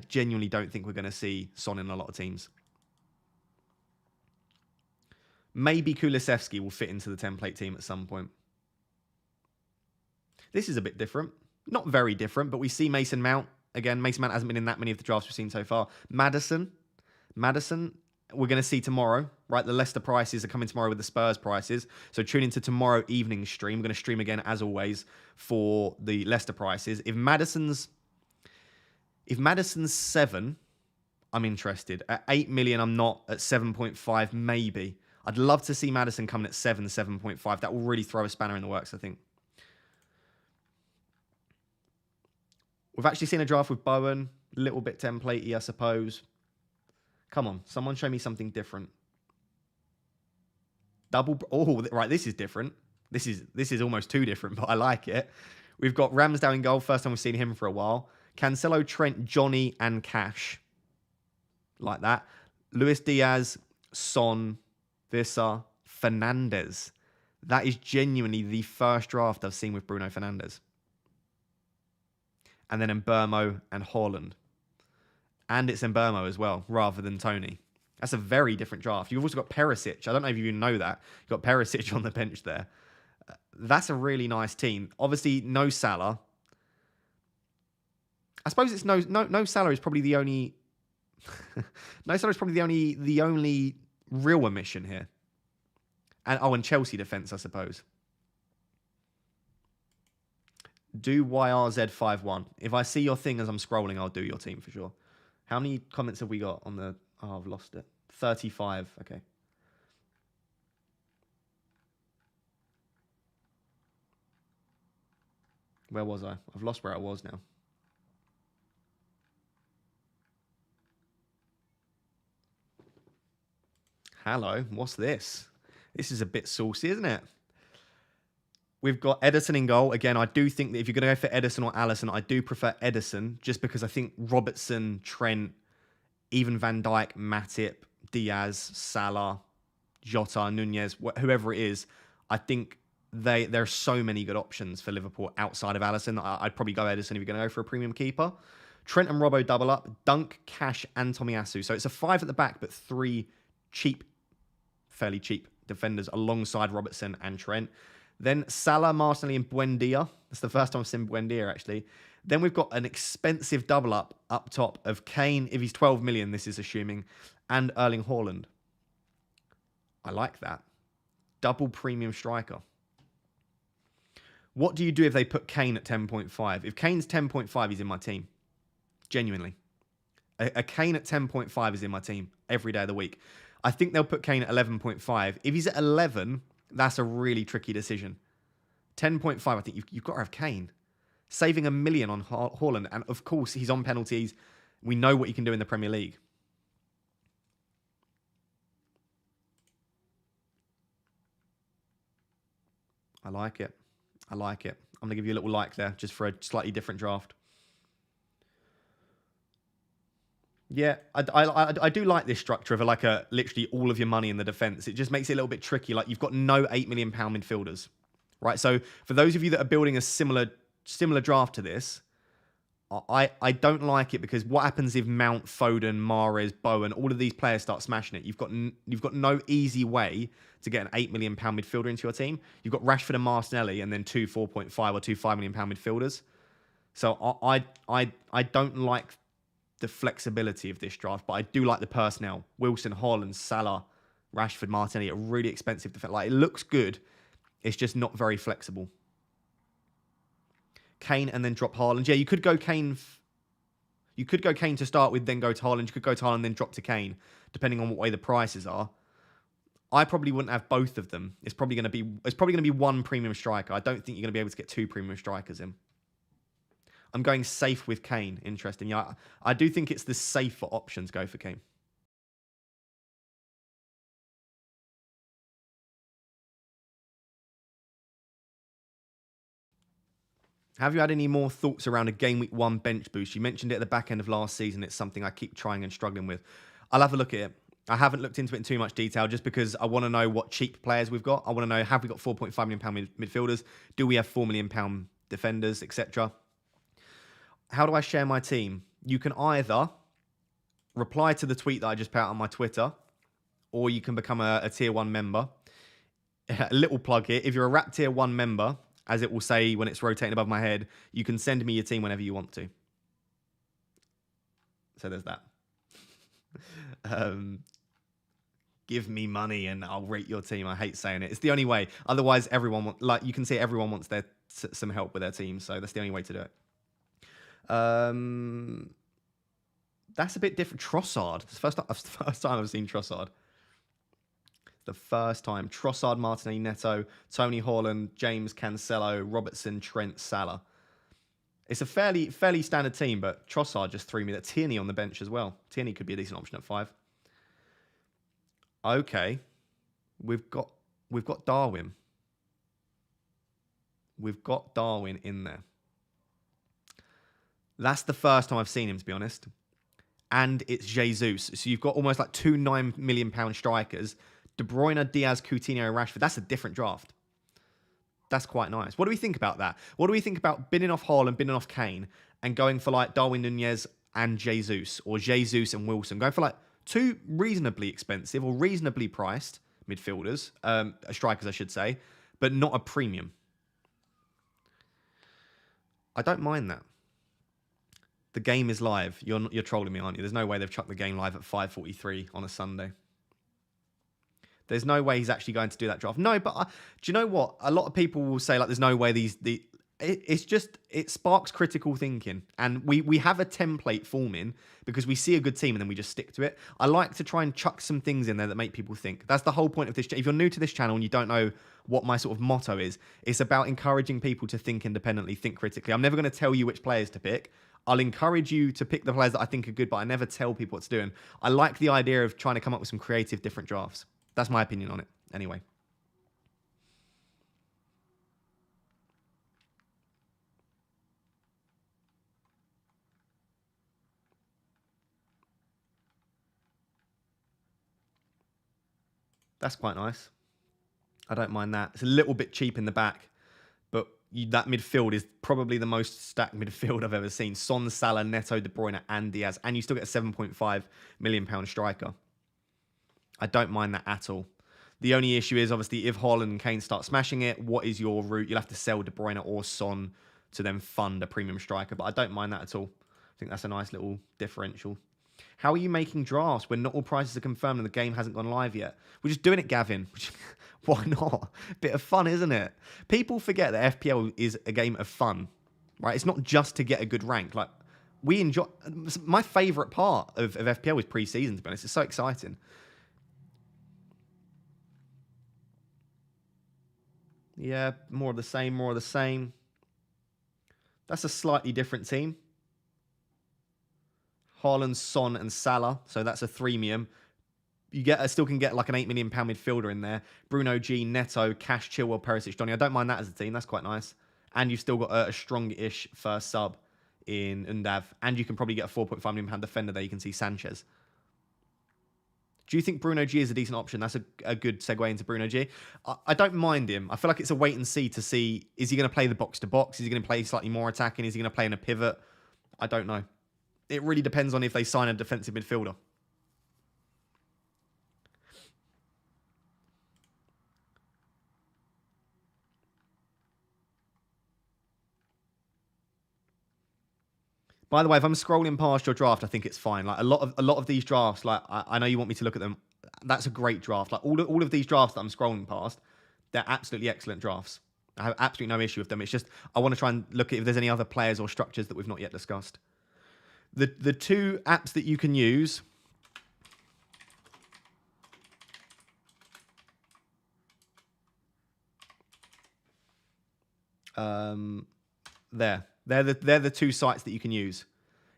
going to see Son in a lot of teams. Maybe Kulusevski will fit into the template team at some point. This is a bit different. Not very different, but we see Mason Mount. Again, Mason Mount hasn't been in that many of the drafts we've seen so far. Maddison, we're going to see tomorrow, right? The Leicester prices are coming tomorrow with the Spurs prices. So tune into tomorrow evening's stream. We're going to stream again, as always, for the Leicester prices. If Maddison's 7, I'm interested. At 8 million, I'm not. At 7.5, maybe. I'd love to see Maddison coming at 7.5. That will really throw a spanner in the works, I think. We've actually seen a draft with Bowen. A little bit templatey, I suppose. Come on, someone show me something different. Oh, right, this is different. This is almost too different, but I like it. We've got Ramsdale in goal. First time we've seen him for a while. Cancelo, Trent, Johnny, and Cash. Like that. Luis Diaz, Son, Vissa, Fernandes. That is genuinely the first draft I've seen with Bruno Fernandes. And then Mbeumo and Haaland. And it's Mbeumo as well, rather than Tony. That's a very different draft. You've also got Perisic. I don't know if you even know that. You've got Perisic on the bench there. That's a really nice team. Obviously, no Salah. I suppose it's no Salah is probably the only... no Salah is probably the only real omission here. And Chelsea defence, I suppose. Do YRZ51. If I see your thing as I'm scrolling, I'll do your team for sure. How many comments have we got on the... Oh, I've lost it. 35. Okay. Where was I? I've lost where I was now. Hello. What's this? This is a bit saucy, isn't it? We've got Ederson in goal. Again, I do think that if you're going to go for Ederson or Alisson, I do prefer Ederson just because I think Robertson, Trent, even Van Dijk, Matip, Diaz, Salah, Jota, Nunez, whoever it is, I think there are so many good options for Liverpool outside of Alisson. I'd probably go Ederson if you're going to go for a premium keeper. Trent and Robbo double up. Dunk, Cash, and Tomiyasu. So it's a 5 at the back, but 3 fairly cheap defenders alongside Robertson and Trent. Then Salah, Martinelli, and Buendia. That's the first time I've seen Buendia, actually. Then we've got an expensive double up top of Kane, if he's 12 million, this is assuming, and Erling Haaland. I like that. Double premium striker. What do you do if they put Kane at 10.5? If Kane's 10.5, he's in my team. Genuinely. A Kane at 10.5 is in my team every day of the week. I think they'll put Kane at 11.5. If he's at 11, that's a really tricky decision. 10.5, I think you've got to have Kane. Saving $1 million on Haaland. And of course, he's on penalties. We know what he can do in the Premier League. I like it. I like it. I'm going to give you a little like there, just for a slightly different draft. Yeah, I do like this structure of literally all of your money in the defence. It just makes it a little bit tricky. Like, you've got no £8 million midfielders, right? So for those of you that are building a similar draft to this, I don't like it, because what happens if Mount, Foden, Mahrez, Bowen, all of these players start smashing it? You've got no easy way to get an £8 million midfielder into your team. You've got Rashford and Martinelli, and then two 4.5 or two £5 million midfielders. So I don't like the flexibility of this draft, but I do like the personnel. Wilson, Haaland, Salah, Rashford, Martinelli are really expensive to fit. Like, it looks good. It's just not very flexible. Kane and then drop Haaland. Yeah, you could go Kane. You could go Kane to start with, then go to Haaland. You could go to Haaland, then drop to Kane, depending on what way the prices are. I probably wouldn't have both of them. It's probably going to be one premium striker. I don't think you're going to be able to get two premium strikers in. I'm going safe with Kane. Interesting. Yeah, I do think it's the safer option to go for Kane. Have you had any more thoughts around a game week 1 bench boost? You mentioned it at the back end of last season. It's something I keep trying and struggling with. I'll have a look at it. I haven't looked into it in too much detail, just because I want to know what cheap players we've got. I want to know, have we got £4.5 million midfielders? Do we have £4 million defenders, etc.? How do I share my team? You can either reply to the tweet that I just put out on my Twitter, or you can become a tier 1 member. A little plug here. If you're a Wrap tier 1 member, as it will say when it's rotating above my head, you can send me your team whenever you want to. So there's that. Give me money and I'll rate your team. I hate saying it. It's the only way. Otherwise, you can see everyone wants some help with their team. So that's the only way to do it. That's a bit different. Trossard. It's the first time I've seen Trossard. The first time. Trossard, Martinelli, Neto, Tony, Haaland, James, Cancelo, Robertson, Trent, Salah. It's a fairly standard team, but Trossard just threw me that. Tierney on the bench as well. Tierney could be a decent option at 5. Okay. We've got Darwin. We've got Darwin in there. That's the first time I've seen him, to be honest. And it's Jesus. So you've got almost like two £9 million strikers. De Bruyne, Diaz, Coutinho, Rashford. That's a different draft. That's quite nice. What do we think about that? What do we think about binning off Haaland, binning off Kane, and going for like Darwin Nunez and Jesus, or Jesus and Wilson? Going for like two reasonably expensive or reasonably priced midfielders, strikers, I should say, but not a premium. I don't mind that. The game is live. You're trolling me, aren't you? There's no way they've chucked the game live at 5:43 on a Sunday. There's no way he's actually going to do that draft. No, but do you know what? A lot of people will say, like, there's no way it sparks critical thinking. And we have a template forming because we see a good team and then we just stick to it. I like to try and chuck some things in there that make people think. That's the whole point of this. If you're new to this channel and you don't know what my sort of motto is, it's about encouraging people to think independently, think critically. I'm never going to tell you which players to pick. I'll encourage you to pick the players that I think are good, but I never tell people what to do. And I like the idea of trying to come up with some creative, different drafts. That's my opinion on it. Anyway. That's quite nice. I don't mind that. It's a little bit cheap in the back, but that midfield is probably the most stacked midfield I've ever seen. Son, Salah, Neto, De Bruyne, and Diaz. And you still get a £7.5 million striker. I don't mind that at all. The only issue is, obviously, if Haaland and Kane start smashing it, what is your route? You'll have to sell De Bruyne or Son to then fund a premium striker, but I don't mind that at all. I think that's a nice little differential. How are you making drafts when not all prices are confirmed and the game hasn't gone live yet? We're just doing it, Gavin. Why not? Bit of fun, isn't it? People forget that FPL is a game of fun, right? It's not just to get a good rank. Like, we enjoy... My favourite part of FPL is pre-season, to be honest. It's so exciting. Yeah, more of the same, more of the same. That's a slightly different team. Haaland, Son, and Salah. So that's a threemium. You still can get like an £8 million midfielder in there. Bruno G, Neto, Cash, Chilwell, Perisic, Donny. I don't mind that as a team. That's quite nice. And you've still got a strong-ish first sub in Undav. And you can probably get a £4.5 million defender there. You can see Sanchez. Do you think Bruno G is a decent option? That's a good segue into Bruno G. I don't mind him. I feel like it's a wait and see to see, is he going to play the box-to-box? Is he going to play slightly more attacking? Is he going to play in a pivot? I don't know. It really depends on if they sign a defensive midfielder. By the way, if I'm scrolling past your draft, I think it's fine. Like a lot of these drafts, like I know you want me to look at them. That's a great draft. Like all of these drafts that I'm scrolling past, they're absolutely excellent drafts. I have absolutely no issue with them. It's just I want to try and look at if there's any other players or structures that we've not yet discussed. The two apps that you can use. They're the two sites that you can use.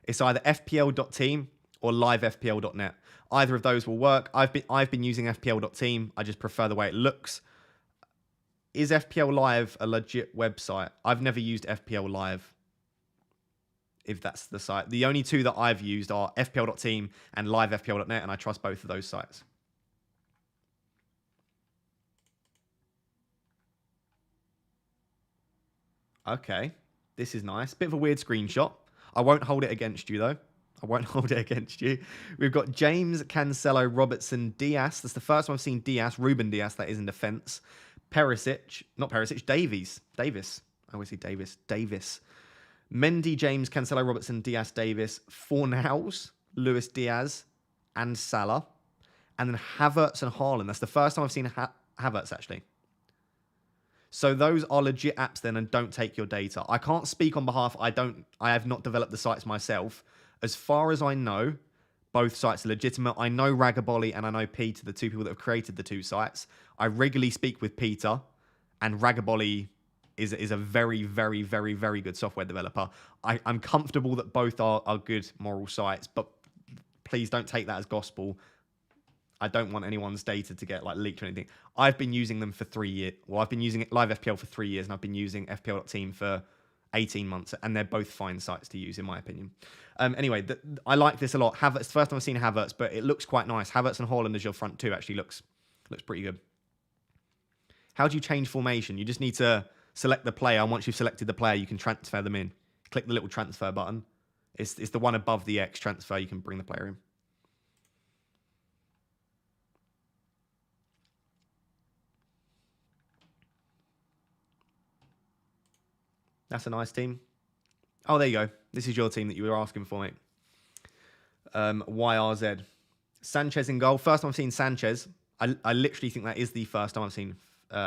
It's either fpl.team or livefpl.net. Either of those will work. I've been using fpl.team. I just prefer the way it looks. Is FPL Live a legit website? I've never used FPL Live, if that's the site. The only two that I've used are fpl.team and livefpl.net, and I trust both of those sites. Okay. This is nice. Bit of a weird screenshot. I won't hold it against you, though. I won't hold it against you. We've got James, Cancelo, Robertson, Diaz. That's the first one I've seen Diaz. Ruben Diaz, that is in defence. Perisic. Not Perisic. Davies. Davis. I always say Davis. Davis. Mendy, James, Cancelo, Robertson, Diaz, Davis. Fornals, Luis Diaz, and Salah. And then Havertz and Haaland. That's the first time I've seen Havertz, actually. So those are legit apps then, and don't take your data. I can't speak on behalf. I have not developed the sites myself. As far as I know, both sites are legitimate. I know Ragabolly and I know Peter, the two people that have created the two sites. I regularly speak with Peter, and Ragabolly is a very, very, very, very good software developer. I'm comfortable that both are good moral sites, but please don't take that as gospel. I don't want anyone's data to get like leaked or anything. I've been using them for 3 years. Well, I've been using Live FPL for 3 years, and I've been using FPL.team for 18 months, and they're both fine sites to use, in my opinion. Anyway, I like this a lot. Havertz, first time I've seen Havertz, but it looks quite nice. Havertz and Haaland as your front two actually looks pretty good. How do you change formation? You just need to select the player, and once you've selected the player, you can transfer them in. Click the little transfer button. It's the one above the X transfer. You can bring the player in. That's a nice team. Oh, there you go. This is your team that you were asking for, mate. YRZ. Sanchez in goal. First time I've seen Sanchez. I literally think that is the first time I've seen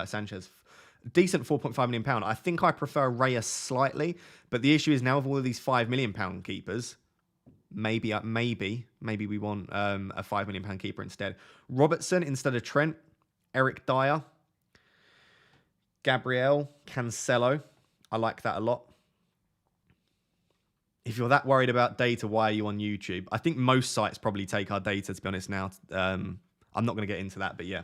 Sanchez. Decent £4.5 million. I think I prefer Reyes slightly, but the issue is now with all of these £5 million keepers, maybe we want a £5 million keeper instead. Robertson instead of Trent. Eric Dyer. Gabriel. Cancelo. I like that a lot. If you're that worried about data, why are you on YouTube? I think most sites probably take our data, to be honest now. I'm not going to get into that, but yeah.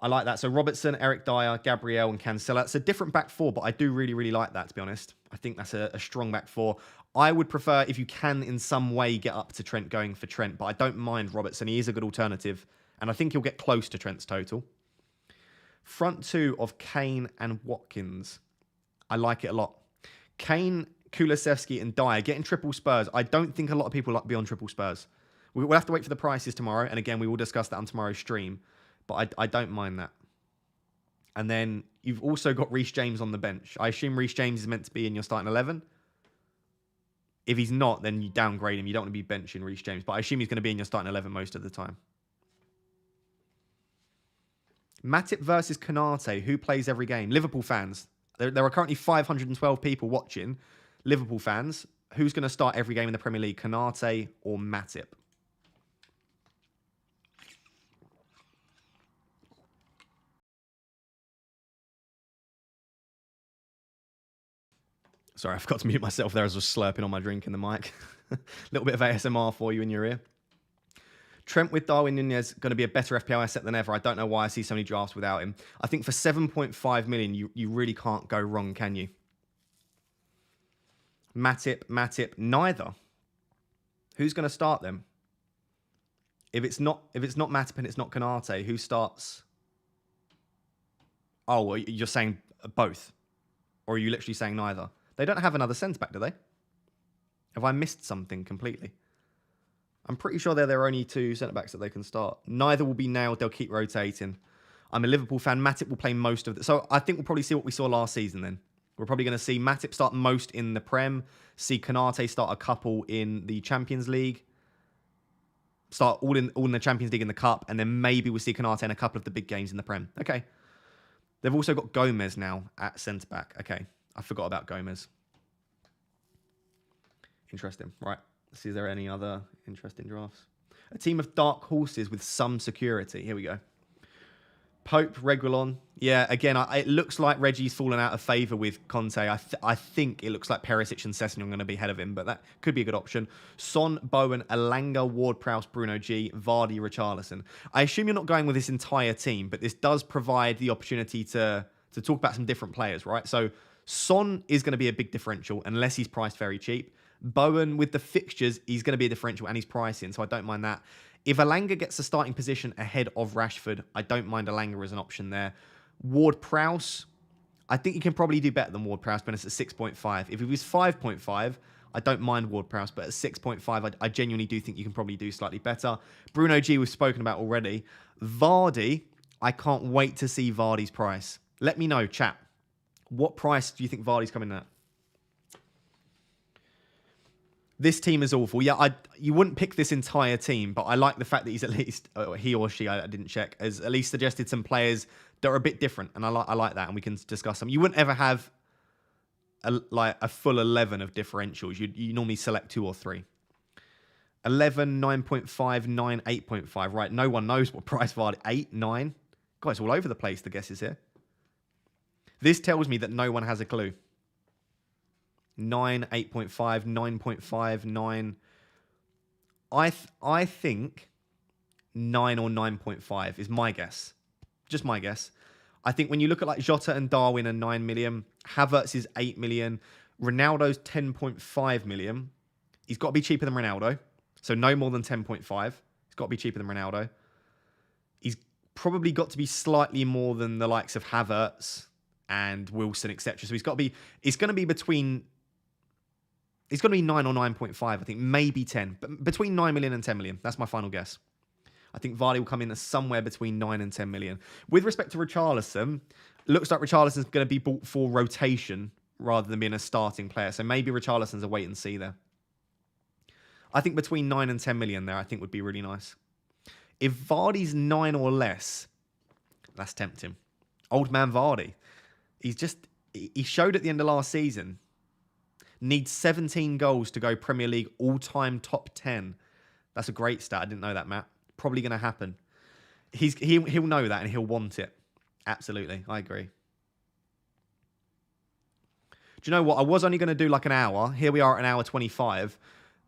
I like that. So Robertson, Eric Dyer, Gabriel, and Cancelo. It's a different back four, but I do really, really like that, to be honest. I think that's a strong back four. I would prefer, if you can in some way get up to Trent, going for Trent, but I don't mind Robertson. He is a good alternative, and I think he'll get close to Trent's total. Front two of Kane and Watkins. I like it a lot. Kane, Kulusevski, and Dyer getting triple Spurs. I don't think a lot of people like to be on triple Spurs. We'll have to wait for the prices tomorrow. And again, we will discuss that on tomorrow's stream. but I don't mind that. And then you've also got Reece James on the bench. I assume Reece James is meant to be in your starting 11. If he's not, then you downgrade him. You don't want to be benching Reece James. But I assume he's going to be in your starting 11 most of the time. Matip versus Konate. Who plays every game? Liverpool fans. There are currently 512 people watching. Liverpool fans. Who's going to start every game in the Premier League? Konate or Matip? Sorry, I forgot to mute myself there as I was slurping on my drink in the mic. A little bit of ASMR for you in your ear. Trent with Darwin Nunez going to be a better FPL asset than ever. I don't know why I see so many drafts without him. I think for 7.5 million, you really can't go wrong, can you? Matip, neither. Who's going to start them? If it's not Matip and it's not Konate, who starts? Oh, well, you're saying both, or are you literally saying neither? They don't have another centre back, do they? Have I missed something completely? I'm pretty sure they're their only two centre backs that they can start. Neither will be nailed. They'll keep rotating. I'm a Liverpool fan. Matip will play most of it. So I think we'll probably see what we saw last season then. We're probably going to see Matip start most in the Prem, see Konate start a couple in the Champions League, start all in the Champions League and the Cup, and then maybe we'll see Konate in a couple of the big games in the Prem. Okay. They've also got Gomez now at centre-back. Okay. I forgot about Gomez. Interesting. Right. Let's see, is there any other interesting drafts? A team of dark horses with some security. Here we go. Pope, Reguilon. Yeah, again, it looks like Reggie's fallen out of favour with Conte. I think it looks like Perisic and Sessegnon are going to be ahead of him, but that could be a good option. Son, Bowen, Elanga, Ward-Prowse, Bruno G, Vardy, Richarlison. I assume you're not going with this entire team, but this does provide the opportunity to talk about some different players, right? So Son is going to be a big differential unless he's priced very cheap. Bowen, with the fixtures, he's going to be a differential and he's pricing, so I don't mind that. If Elanga gets the starting position ahead of Rashford, I don't mind Elanga as an option there. Ward-Prowse, I think you can probably do better than Ward-Prowse, but it's at 6.5. If it was 5.5, I don't mind Ward-Prowse, but at 6.5, I genuinely do think you can probably do slightly better. Bruno G, we've spoken about already. Vardy, I can't wait to see Vardy's price. Let me know, chat. What price do you think Vardy's coming at? This team is awful. Yeah, you wouldn't pick this entire team, but I like the fact that he's at least, he or she, I didn't check, has at least suggested some players that are a bit different, and I like that, and we can discuss them. You wouldn't ever have a full 11 of differentials. You normally select 2 or 3. 11, 9.5, 9, 8.5. Right, no one knows what price Vardy. 8, 9. Guys, all over the place, the guesses here. This tells me that no one has a clue. 9, 8.5, 9.5, 9. I think 9 or 9.5 is my guess. Just my guess. I think when you look at like Jota and Darwin are 9 million, Havertz is 8 million, Ronaldo's 10.5 million. He's got to be cheaper than Ronaldo. So no more than 10.5. He's got to be cheaper than Ronaldo. He's probably got to be slightly more than the likes of Havertz and Wilson, etc. So it's going to be between... It's going to be 9 or 9.5, I think. Maybe 10. But between 9 million and 10 million. That's my final guess. I think Vardy will come in somewhere between 9 and 10 million. With respect to Richarlison, looks like Richarlison's going to be bought for rotation rather than being a starting player. So maybe Richarlison's a wait and see there. I think between 9 and 10 million there, I think would be really nice. If Vardy's 9 or less, that's tempting. Old man Vardy. He showed at the end of last season... Needs 17 goals to go Premier League all-time top 10. That's a great stat. I didn't know that, Matt. Probably going to happen. He'll know that and he'll want it. Absolutely. I agree. Do you know what? I was only going to do like an hour. Here we are at an hour 25.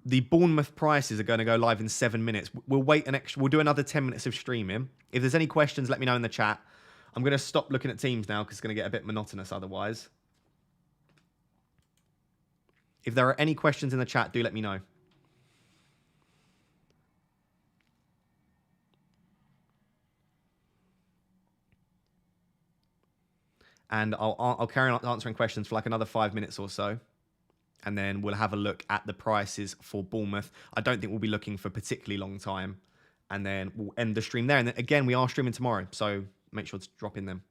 The Bournemouth prices are going to go live in 7 minutes. We'll do another 10 minutes of streaming. If there's any questions, let me know in the chat. I'm going to stop looking at teams now because it's going to get a bit monotonous otherwise. If there are any questions in the chat, do let me know. And I'll carry on answering questions for like another 5 minutes or so. And then we'll have a look at the prices for Bournemouth. I don't think we'll be looking for a particularly long time. and then we'll end the stream there. And then again, we are streaming tomorrow, so make sure to drop in them.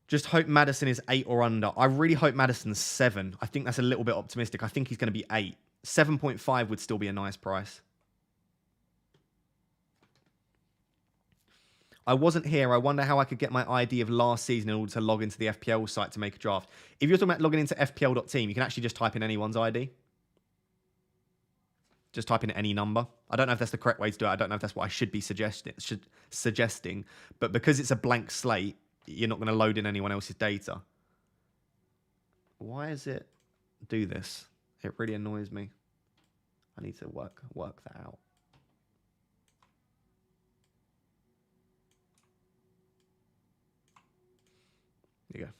Just hope Maddison is 8 or under. I really hope Maddison's 7. I think that's a little bit optimistic. I think he's going to be 8. 7.5 would still be a nice price. I wasn't here. I wonder how I could get my ID of last season in order to log into the FPL site to make a draft. If you're talking about logging into FPL.team, you can actually just type in anyone's ID. Just type in any number. I don't know if that's the correct way to do it. I don't know if that's what I should be suggesting. But because it's a blank slate, you're not going to load in anyone else's data. Why does it do this? It really annoys me. I need to work that out. There you go.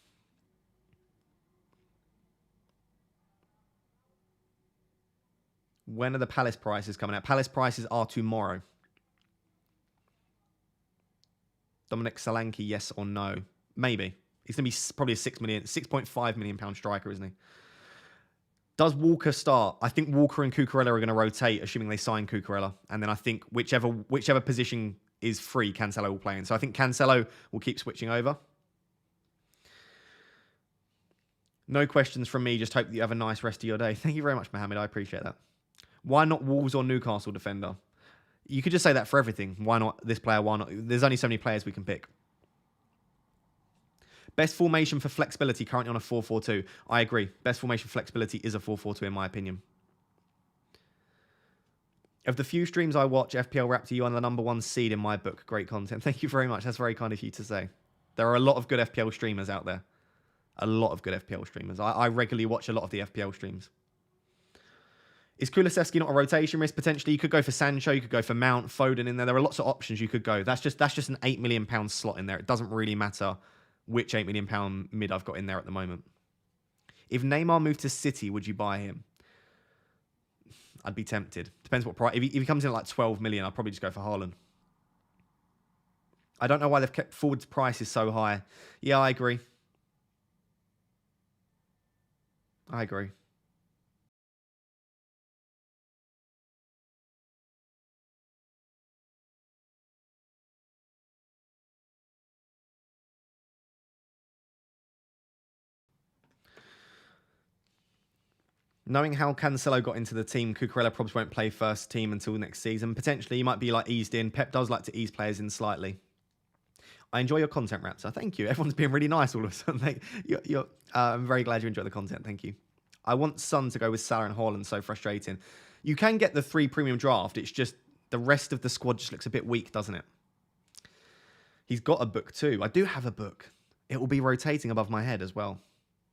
When are the Palace prices coming out? Palace prices are tomorrow. Dominic Solanke, yes or no? Maybe. He's going to be probably a 6.5 million pound striker, isn't he? Does Walker start? I think Walker and Cucurella are going to rotate, assuming they sign Cucurella. And then I think whichever position is free, Cancelo will play in. So I think Cancelo will keep switching over. No questions from me. Just hope that you have a nice rest of your day. Thank you very much, Mohammed. I appreciate that. Why not Wolves or Newcastle defender? You could just say that for everything. Why not this player? Why not? There's only so many players we can pick. Best formation for flexibility, currently on a 4-4-2. I agree. Best formation for flexibility is a 4-4-2 in my opinion. Of the few streams I watch, FPL Raptor, you are the #1 seed in my book. Great content. Thank you very much. That's very kind of you to say. There are a lot of good FPL streamers out there. A lot of good FPL streamers. I regularly watch a lot of the FPL streams. Is Kulusevski not a rotation risk? Potentially, you could go for Sancho, you could go for Mount, Foden in there. There are lots of options you could go. That's just an £8 million slot in there. It doesn't really matter which £8 million mid I've got in there at the moment. If Neymar moved to City, would you buy him? I'd be tempted. Depends what price. If he comes in at like 12 million, I'd probably just go for Haaland. I don't know why they've kept Ford's prices so high. Yeah, I agree. I agree. Knowing how Cancelo got into the team, Cucurella probably won't play first team until next season. Potentially, he might be like eased in. Pep does like to ease players in slightly. I enjoy your content, Raptor. Thank you. Everyone's being really nice all of a sudden. I'm very glad you enjoy the content. Thank you. I want Son to go with Salah and Haaland. So frustrating. You can get the 3 premium draft. It's just the rest of the squad just looks a bit weak, doesn't it? He's got a book too. I do have a book. It will be rotating above my head as well.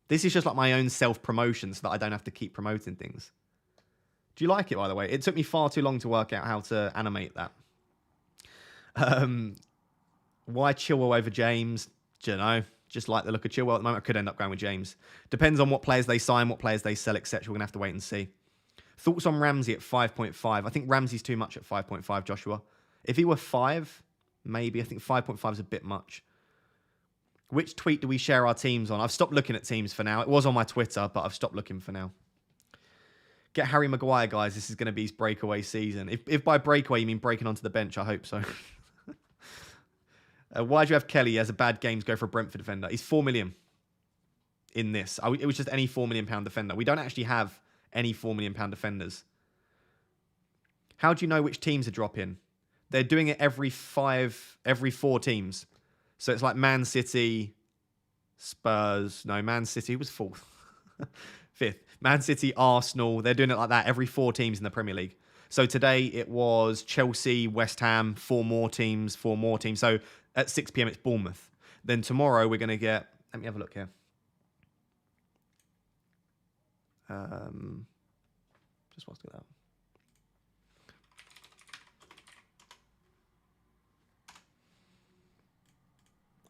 This is just like my own self-promotion so that I don't have to keep promoting things. Do you like it, by the way? It took me far too long to work out how to animate that. Why Chilwell over James? Do you know? Just like the look of Chilwell at the moment. I could end up going with James. Depends on what players they sign, what players they sell, etc. We're going to have to wait and see. Thoughts on Ramsey at 5.5? I think Ramsey's too much at 5.5, Joshua. If he were 5, maybe. I think 5.5 is a bit much. Which tweet do we share our teams on? I've stopped looking at teams for now. It was on my Twitter, but I've stopped looking for now. Get Harry Maguire, guys. This is going to be his breakaway season. If by breakaway you mean breaking onto the bench, I hope so. Why do you have Kelly? He has a bad game to go for a Brentford defender. He's 4 million in this. It was just any £4 million defender. We don't actually have any £4 million defenders. How do you know which teams are dropping? They're doing it every 4 teams. So it's like Man City, Spurs. No, Man City was 4th. 5th. Man City, Arsenal. They're doing it like that every 4 teams in the Premier League. So today it was Chelsea, West Ham, 4 more teams. So at 6 p.m. it's Bournemouth. Then tomorrow we're going to get... Let me have a look here. Just want to do that.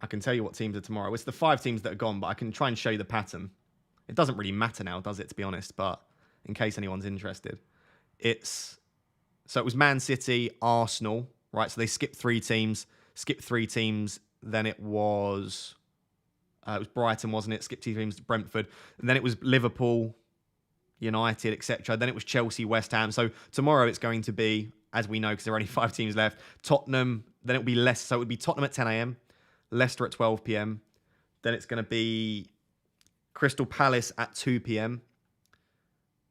I can tell you what teams are tomorrow. It's the 5 teams that are gone, but I can try and show you the pattern. It doesn't really matter now, does it, to be honest? But in case anyone's interested. So it was Man City, Arsenal, right? So they skipped 3 teams. Then it was Brighton, wasn't it? Skipped 2 teams, Brentford. And then it was Liverpool, United, etc. Then it was Chelsea, West Ham. So tomorrow it's going to be as we know, because there are only 5 teams left. Tottenham, then it will be Leicester. So it would be Tottenham at 10 a.m., Leicester at 12 p.m. Then it's going to be Crystal Palace at 2 p.m.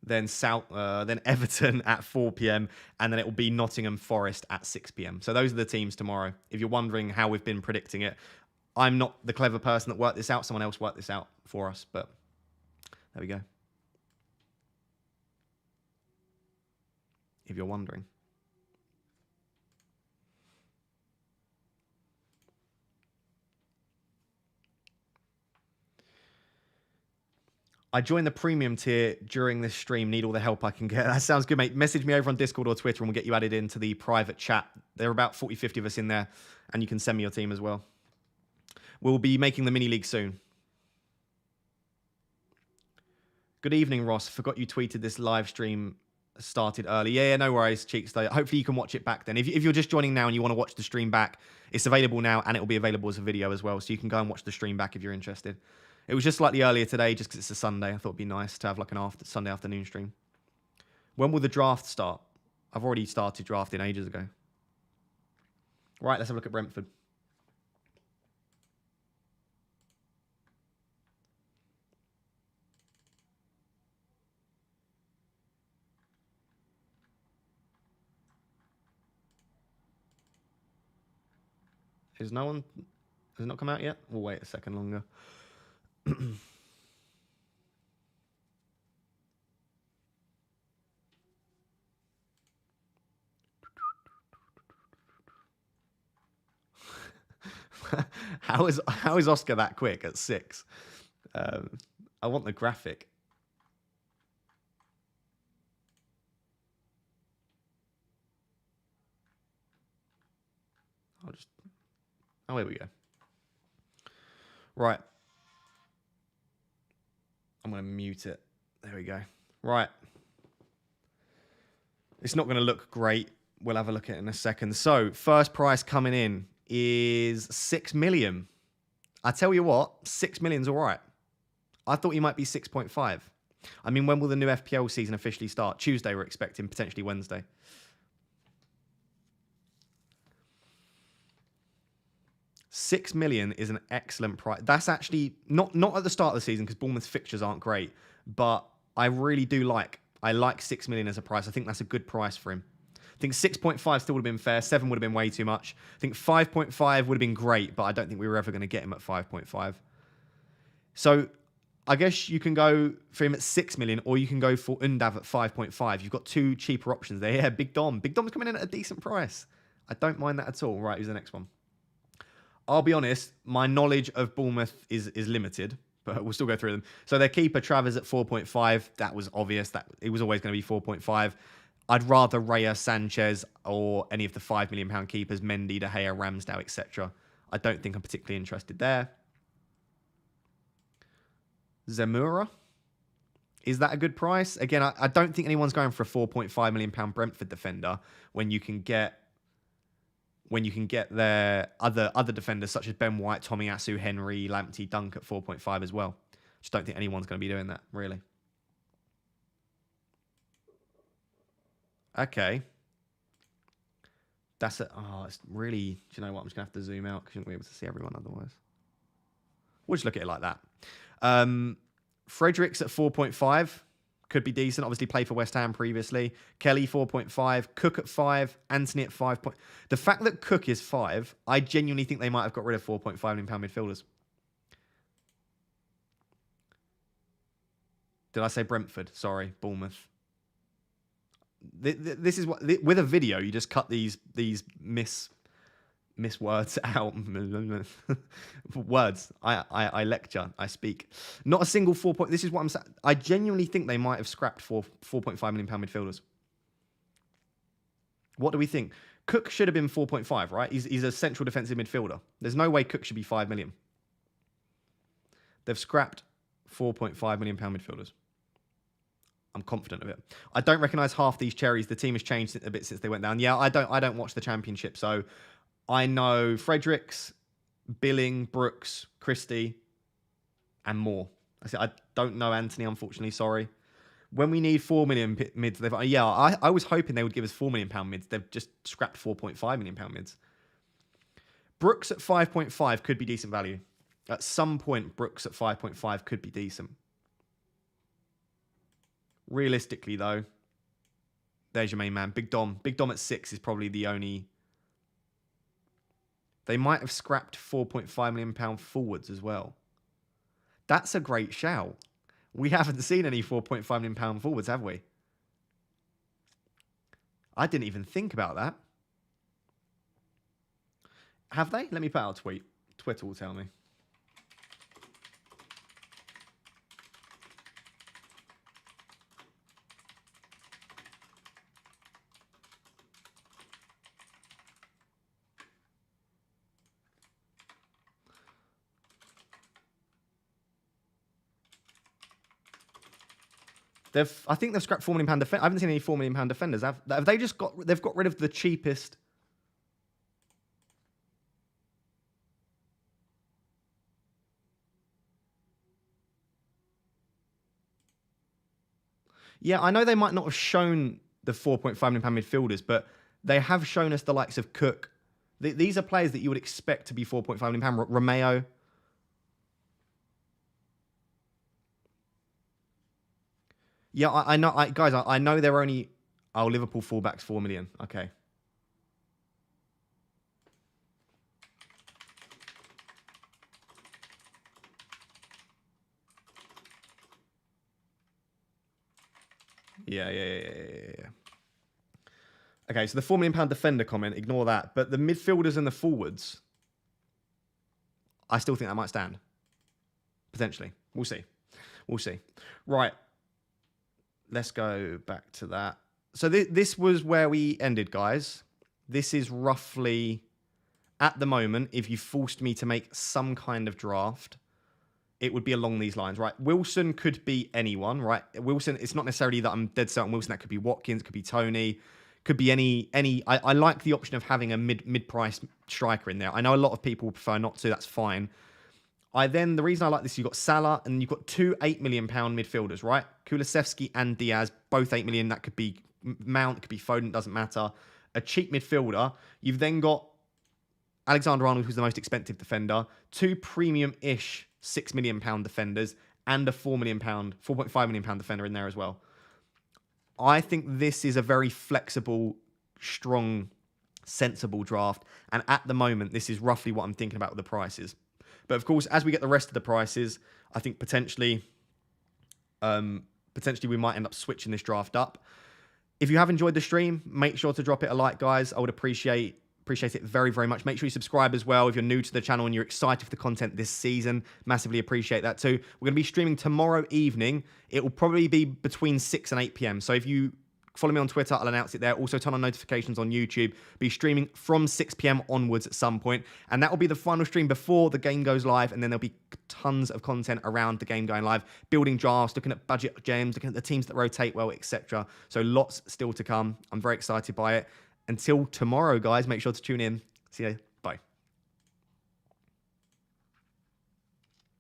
Then then Everton at 4 p.m. And then it will be Nottingham Forest at 6 p.m. So those are the teams tomorrow. If you're wondering how we've been predicting it, I'm not the clever person that worked this out. Someone else worked this out for us. But there we go. If you're wondering. I joined the premium tier during this stream. Need all the help I can get. That sounds good, mate. Message me over on Discord or Twitter and we'll get you added into the private chat. There are about 40, 50 of us in there and you can send me your team as well. We'll be making the mini league soon. Good evening, Ross. Forgot you tweeted this live stream started early. Yeah, no worries, Cheeks. Though. Hopefully you can watch it back then. If you're just joining now and you want to watch the stream back, it's available now and it will be available as a video as well. So you can go and watch the stream back if you're interested. It was just slightly earlier today just because it's a Sunday. I thought it'd be nice to have like an Sunday afternoon stream. When will the draft start? I've already started drafting ages ago. Right, let's have a look at Brentford. Has it not come out yet? We'll wait a second longer. How is Oscar that quick at 6? I want the graphic. Oh, here we go. Right. I'm going to mute it. There we go. Right. It's not going to look great. We'll have a look at it in a second. So, first price coming in is 6 million. I tell you what, 6 million's all right. I thought you might be 6.5. I mean, when will the new FPL season officially start? Tuesday, we're expecting, potentially Wednesday. $6 million is an excellent price. That's actually not at the start of the season because Bournemouth's fixtures aren't great, but I really do like 6 million as a price. I think that's a good price for him. I think 6.5 still would have been fair. 7 would have been way too much. I think 5.5 would have been great, but I don't think we were ever going to get him at 5.5. So I guess you can go for him at 6 million or you can go for Undav at 5.5. You've got 2 cheaper options there. Yeah, Big Dom. Big Dom's coming in at a decent price. I don't mind that at all. Right, who's the next one? I'll be honest, my knowledge of Bournemouth is limited, but we'll still go through them. So their keeper, Travers, at 4.5. That was obvious. That it was always going to be 4.5. I'd rather Raya, Sanchez, or any of the £5 million keepers, Mendy, De Gea, Ramsdale, etc. I don't think I'm particularly interested there. Zemura. Is that a good price? Again, I don't think anyone's going for a £4.5 million Brentford defender when you can get their other defenders such as Ben White, Tomiyasu, Henry, Lamptey, Dunk at 4.5 as well. Just don't think anyone's going to be doing that, really. Okay. That's it. Oh, it's really... Do you know what? I'm just going to have to zoom out because you won't be able to see everyone otherwise. We'll just look at it like that. Fredericks at 4.5. Could be decent. Obviously played for West Ham previously. Kelly 4.5. Cook at 5. Anthony at 5. The fact that Cook is 5, I genuinely think they might have got rid of £4.5 million midfielders. Did I say Brentford? Sorry, Bournemouth. This is what with a video you just cut these miss words out. Words. I lecture. I speak. Not a single 4 point. This is what I'm saying. I genuinely think they might have scrapped £4.5 million midfielders. What do we think? Cook should have been 4.5, right? He's a central defensive midfielder. There's no way Cook should be 5 million. They've scrapped £4.5 million midfielders. I'm confident of it. I don't recognise half these cherries. The team has changed a bit since they went down. Yeah, I don't watch the Championship, so I know Fredericks, Billing, Brooks, Christie, and more. I don't know Anthony, unfortunately. Sorry, When we need 4 million mids, I was hoping they would give us £4 million mids. They've just scrapped £4.5 million mids. Brooks at 5.5 could be decent value. At some point, Brooks at 5.5 could be decent. Realistically, though, there's your main man. Big Dom. Big Dom at 6 is probably the only... They might have scrapped £4.5 million forwards as well. That's a great shout. We haven't seen any £4.5 million forwards, have we? I didn't even think about that. Have they? Let me put out a tweet. Twitter will tell me. I think they've scrapped £4 million defenders. I haven't seen any £4 million defenders. Have they just got? They've got rid of the cheapest. Yeah, I know they might not have shown the £4.5 million midfielders, but they have shown us the likes of Cook. These are players that you would expect to be £4.5 million. Romeo. Yeah, I know, guys. I know they're only. Oh, Liverpool fullbacks 4 million. Okay. Yeah. Okay, so the £4 million defender comment, ignore that. But the midfielders and the forwards, I still think that might stand. Potentially. We'll see. We'll see. Right. Let's go back to that. So this was where we ended, guys. This is roughly, at the moment, if you forced me to make some kind of draft, it would be along these lines, right? Wilson could be anyone, right? Wilson, it's not necessarily that I'm dead set on Wilson. That could be Watkins, could be Tony, could be any. I like the option of having a mid-price striker in there. I know a lot of people prefer not to. That's fine. The reason I like this, you've got Salah and you've got two £8 million midfielders, right? Kulusevski and Diaz, both 8 million. That could be Mount, it could be Foden, doesn't matter. A cheap midfielder. You've then got Alexander-Arnold, who's the most expensive defender, two premium-ish £6 million defenders, and a £4.5 million defender in there as well. I think this is a very flexible, strong, sensible draft. And at the moment, this is roughly what I'm thinking about with the prices. But of course, as we get the rest of the prices, I think potentially we might end up switching this draft up. If you have enjoyed the stream, make sure to drop it a like, guys. I would appreciate it very, very much. Make sure you subscribe as well if you're new to the channel and you're excited for the content this season. Massively appreciate that too. We're going to be streaming tomorrow evening. It will probably be between 6 and 8 p.m. So if you follow me on Twitter, I'll announce it there. Also, turn on notifications on YouTube. Be streaming from 6 p.m. onwards at some point. And that will be the final stream before the game goes live. And then there'll be tons of content around the game going live. Building drafts, looking at budget gems, looking at the teams that rotate well, etc. So lots still to come. I'm very excited by it. Until tomorrow, guys, make sure to tune in. See you.